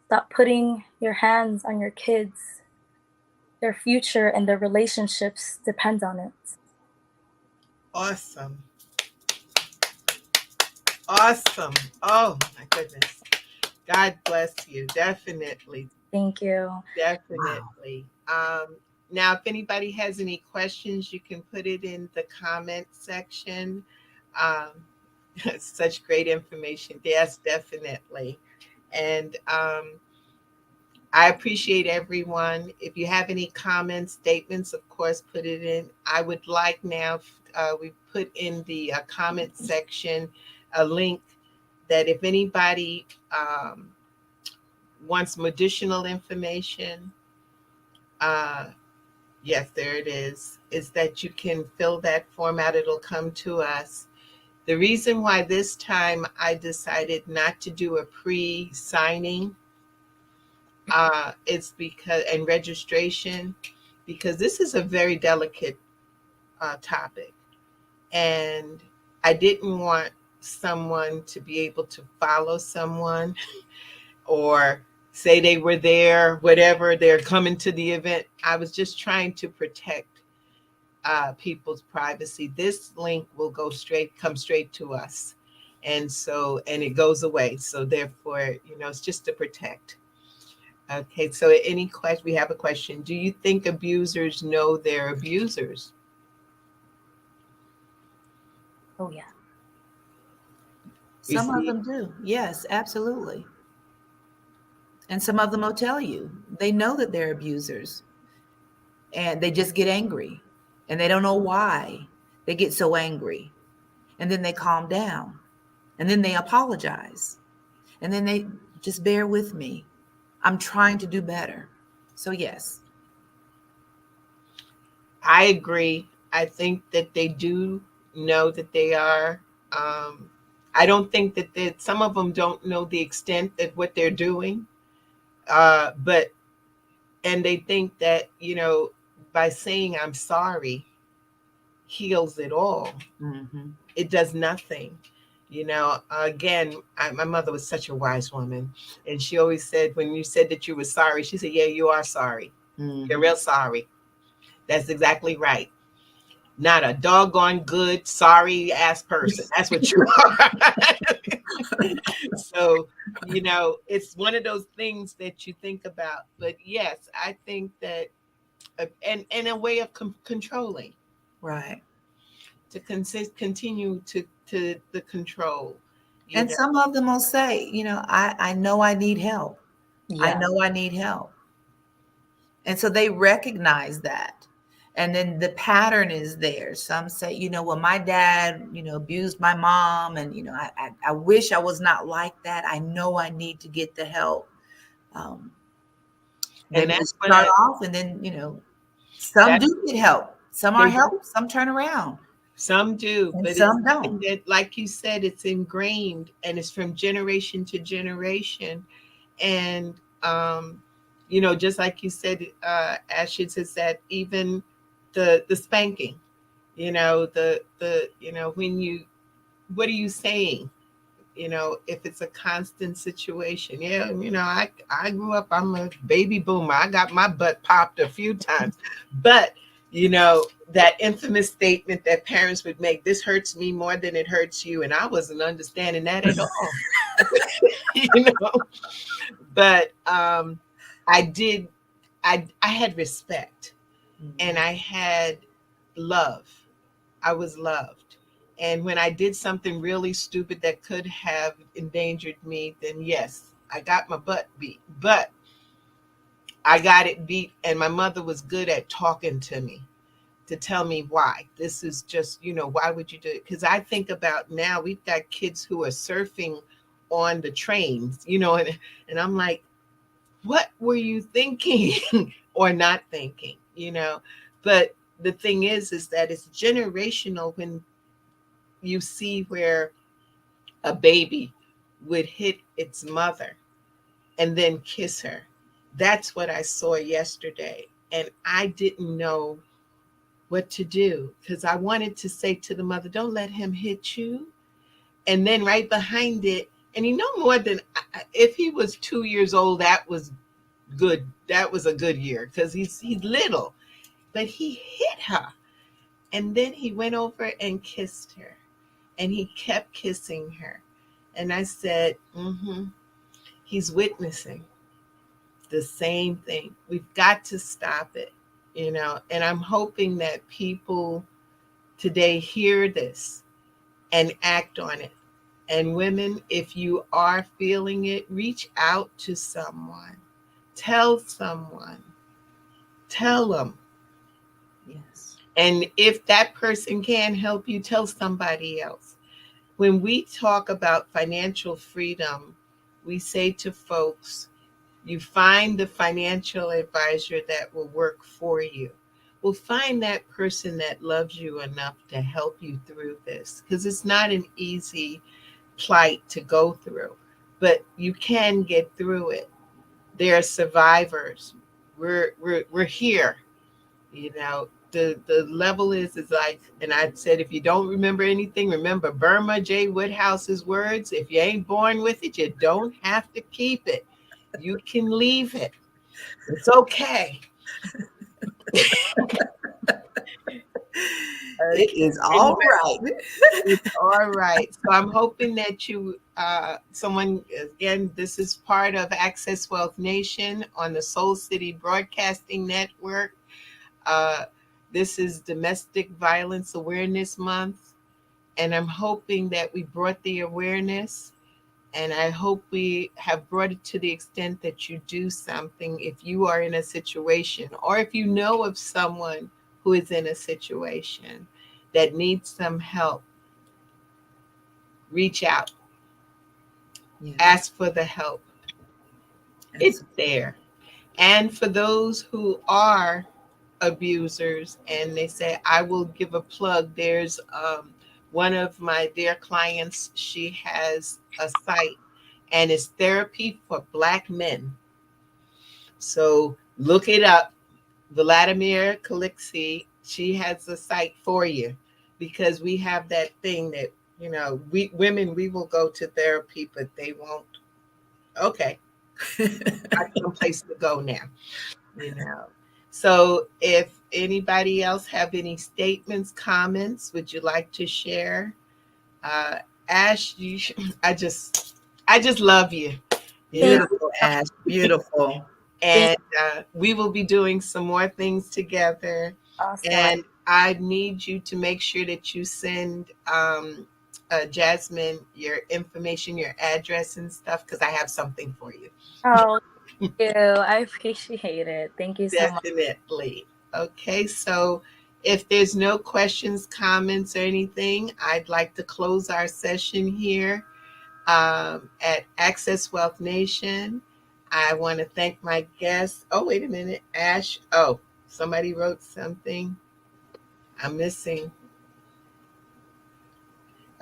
Stop putting your hands on your kids. Their future and their relationships depend on it. Awesome. Awesome. Oh, my goodness. God bless you. Definitely. Thank you. Definitely. Now, if anybody has any questions, you can put it in the comment section. Such great information. Yes, definitely. And I appreciate everyone. If you have any comments, statements, of course, put it in. I would like now, we put in the comment section a link that if anybody wants some additional information, yes, there it is that you can fill that form out. It'll come to us. The reason why this time I decided not to do a pre-signing it's because, and registration, because this is a very delicate topic. And I didn't want someone to be able to follow someone or say they were there, whatever, they're coming to the event. I was just trying to protect people's privacy. This link will come straight to us. And it goes away. So therefore, it's just to protect. Okay, so any question, we have a question. Do you think abusers know they're abusers? Oh, yeah. Some of them do. Yes, absolutely. And some of them will tell you they know that they're abusers and they just get angry and they don't know why they get so angry. And then they calm down and then they apologize and then they just bear with me. I'm trying to do better. So yes. I agree. I think that they do know that they are. I don't think that some of them don't know the extent of what they're doing. And they think that, by saying I'm sorry heals it all. Mm-hmm. It does nothing. Again, my mother was such a wise woman. And she always said, when you said that you were sorry, she said, yeah, you are sorry. Mm-hmm. You're real sorry. That's exactly right. Not a doggone good, sorry ass person. That's what you are. So, it's one of those things that you think about. But yes, I think that, and a way of controlling, Right. to continue to the control. And some of them will say, I know I need help. I know I need help. And so they recognize that. And then the pattern is there. Some say, well, my dad, abused my mom. And, I wish I was not like that. I know I need to get the help. They may start off, and then, some do get help. Some are helped, some turn around. Some do, and but some don't. That, like you said, it's ingrained, and it's from generation to generation. And just like you said, Ashid says that even the spanking, when you, what are you saying? If it's a constant situation. I grew up, I'm a baby boomer. I got my butt popped a few times. But, that infamous statement that parents would make, this hurts me more than it hurts you. And I wasn't understanding that at all. But I had respect, and I had love. I was loved. And when I did something really stupid that could have endangered me, then yes, I got my butt beat. But I got it beat, and my mother was good at talking to me, to tell me why. This is just, why would you do it? Because I think about now, we've got kids who are surfing on the trains, and I'm like, what were you thinking or not thinking, But the thing is that it's generational. When you see where a baby would hit its mother and then kiss her. That's what I saw yesterday. And I didn't know what to do, because I wanted to say to the mother, don't let him hit you. And then right behind it, and more than, if he was 2 years old, that was good. That was a good year, because he's little. But he hit her. And then he went over and kissed her. And he kept kissing her. And I said, he's witnessing the same thing. We've got to stop it, And I'm hoping that people today hear this and act on it. And women, if you are feeling it, reach out to someone. Tell someone. Tell them. Yes. And if that person can't help you, tell somebody else. When we talk about financial freedom, we say to folks, you find the financial advisor that will work for you. Well, find that person that loves you enough to help you through this, because it's not an easy plight to go through, but you can get through it. There are survivors. We're here, The level is like, and I said, if you don't remember anything, remember Burma J. Woodhouse's words: if you ain't born with it, you don't have to keep it. You can leave it. It's okay. It is all right. It's all right. So I'm hoping that someone, again, this is part of Access Wealth Nation on the Soul City Broadcasting Network. This is Domestic Violence Awareness Month, and I'm hoping that we brought the awareness, and I hope we have brought it to the extent that you do something if you are in a situation, or if you know of someone who is in a situation that needs some help. Reach out. Yeah. Ask for the help. It's there. And for those who are abusers and they say, I will give a plug. There's one of my dear clients, she has a site, and it's therapy for Black men. So look it up. Vladimir Kalixi, she has a site for you, because we have that thing that, we women, we will go to therapy, but they won't. Okay. I got some place to go now, So if anybody else have any statements, comments, would you like to share? Ash, I just love you. Thank Beautiful, Ash. Beautiful. you. And we will be doing some more things together. Awesome. And I need you to make sure that you send Jasmine your information, your address and stuff, because I have something for you. Oh, thank you. I appreciate it. Thank you so much. Definitely. Okay, so if there's no questions, comments, or anything, I'd like to close our session here at Access Wealth Nation. I want to thank my guests. Oh, wait a minute, Ash. Oh, somebody wrote something. I'm missing.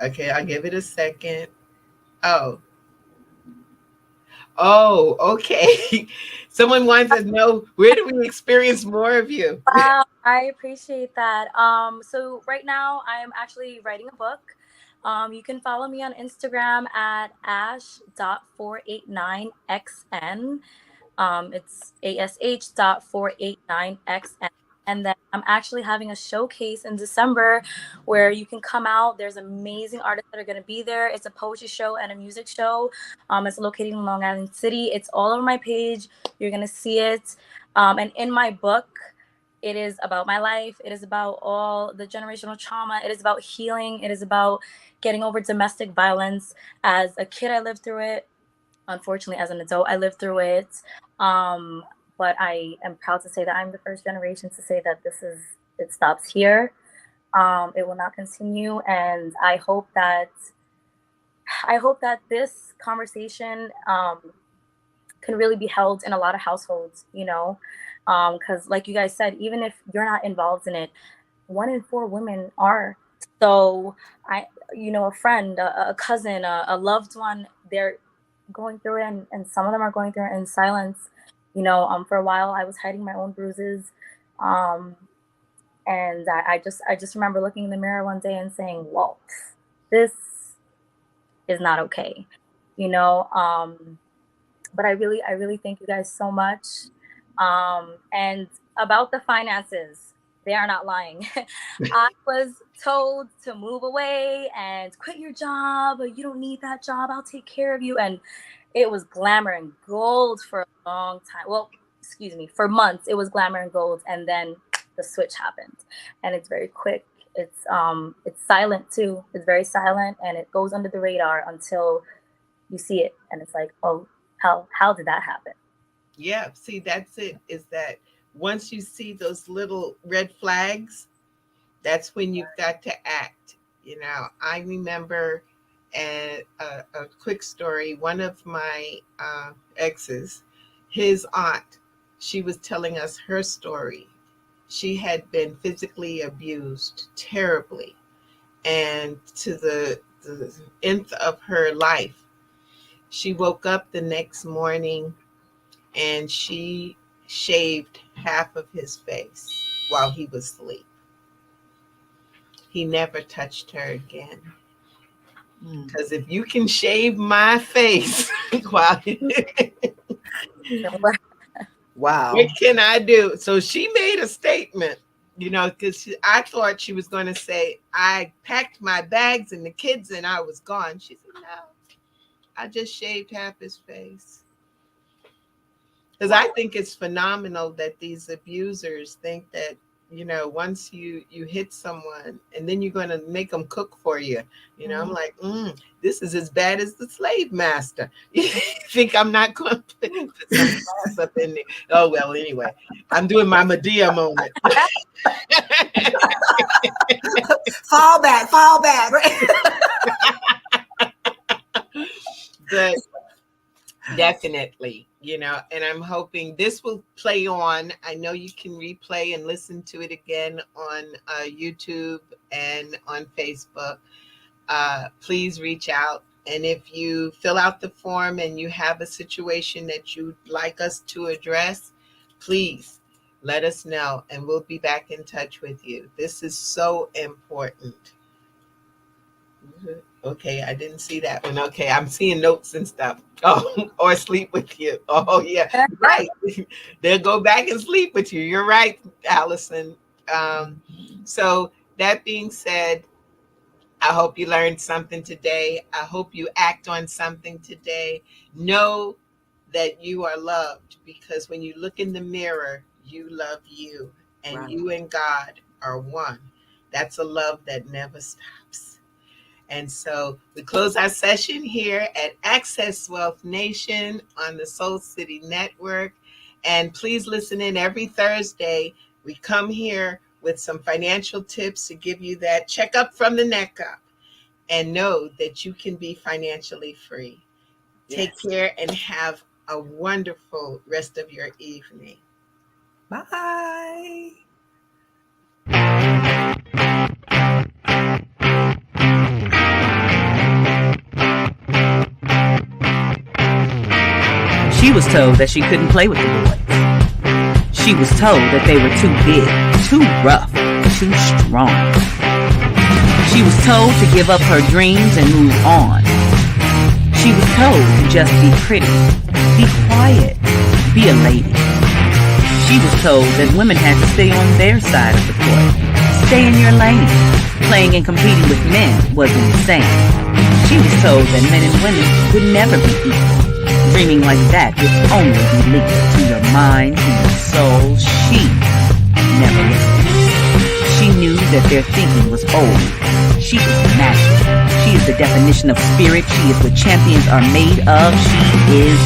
Okay, I'll give it a second. Oh, oh, okay. Someone wants to know, where do we experience more of you? Wow, I appreciate that. So right now I'm actually writing a book. You can follow me on Instagram at ash.489xn. It's ash.489xn. And then I'm actually having a showcase in December where you can come out. There's amazing artists that are going to be there. It's a poetry show and a music show. It's located in Long Island City. It's all over my page. You're going to see it. And in my book, it is about my life. It is about all the generational trauma. It is about healing. It is about getting over domestic violence. As a kid, I lived through it. Unfortunately, as an adult, I lived through it. Um, but I am proud to say that I'm the first generation to say that it stops here. It will not continue. And I hope that this conversation can really be held in a lot of households, because like you guys said, even if you're not involved in it, 1 in 4 women are. So a friend, a cousin, a loved one, they're going through it, and some of them are going through it in silence. For a while I was hiding my own bruises. And I just remember looking in the mirror one day and saying, whoa, this is not okay. But I really thank you guys so much. And about the finances, they are not lying. I was told to move away and quit your job. You don't need that job. I'll take care of you. And it was glamour and gold for a long time. Well, excuse me, for months it was glamour and gold, and then the switch happened, and it's very quick. It's silent too. It's very silent, and it goes under the radar until you see it, and it's like, oh, how did that happen? Yeah, see, that's it. Is that once you see those little red flags, that's when you've got to act. I remember a quick story. One of my exes, his aunt, she was telling us her story. She had been physically abused terribly, and to the nth of her life. She woke up the next morning and she shaved half of his face while he was asleep. He never touched her again. Because if you can shave my face while Wow. what can I do? So she made a statement, because I thought she was going to say, I packed my bags and the kids and I was gone. She said, no, I just shaved half his face. Because I think it's phenomenal that these abusers think that, once you hit someone and then you're going to make them cook for you. I'm like, this is as bad as the slave master. You think I'm not going to put some class up in there? Oh, well, anyway, I'm doing my Medea moment. Fall back. Right? But definitely, and I'm hoping this will play on. I know you can replay and listen to it again on YouTube and on Facebook. Please reach out. And if you fill out the form and you have a situation that you'd like us to address, please let us know and we'll be back in touch with you. This is so important. Okay, I didn't see that one. Okay, I'm seeing notes and stuff. Oh, or sleep with you. Oh, yeah, right. They'll go back and sleep with you. You're right, Allison. So that being said, I hope you learned something today. I hope you act on something today. Know that you are loved, because when you look in the mirror, you love you, and Right. you and God are one. That's a love that never stops. And so we close our session here at Access Wealth Nation on the Soul City Network. And please listen in every Thursday. We come here with some financial tips to give you that checkup from the neck up, and know that you can be financially free. Take care and have a wonderful rest of your evening. Bye. She was told that she couldn't play with the boys. She was told that they were too big, too rough, too strong. She was told to give up her dreams and move on. She was told to just be pretty, be quiet, be a lady. She was told that women had to stay on their side of the court, stay in your lane. Playing and competing with men was insane. She was told that men and women would never be equal. Dreaming like that would only be linked to your mind, to your soul. She never listened. She knew that their thinking was old. She is magic. She is the definition of spirit. She is what champions are made of. She is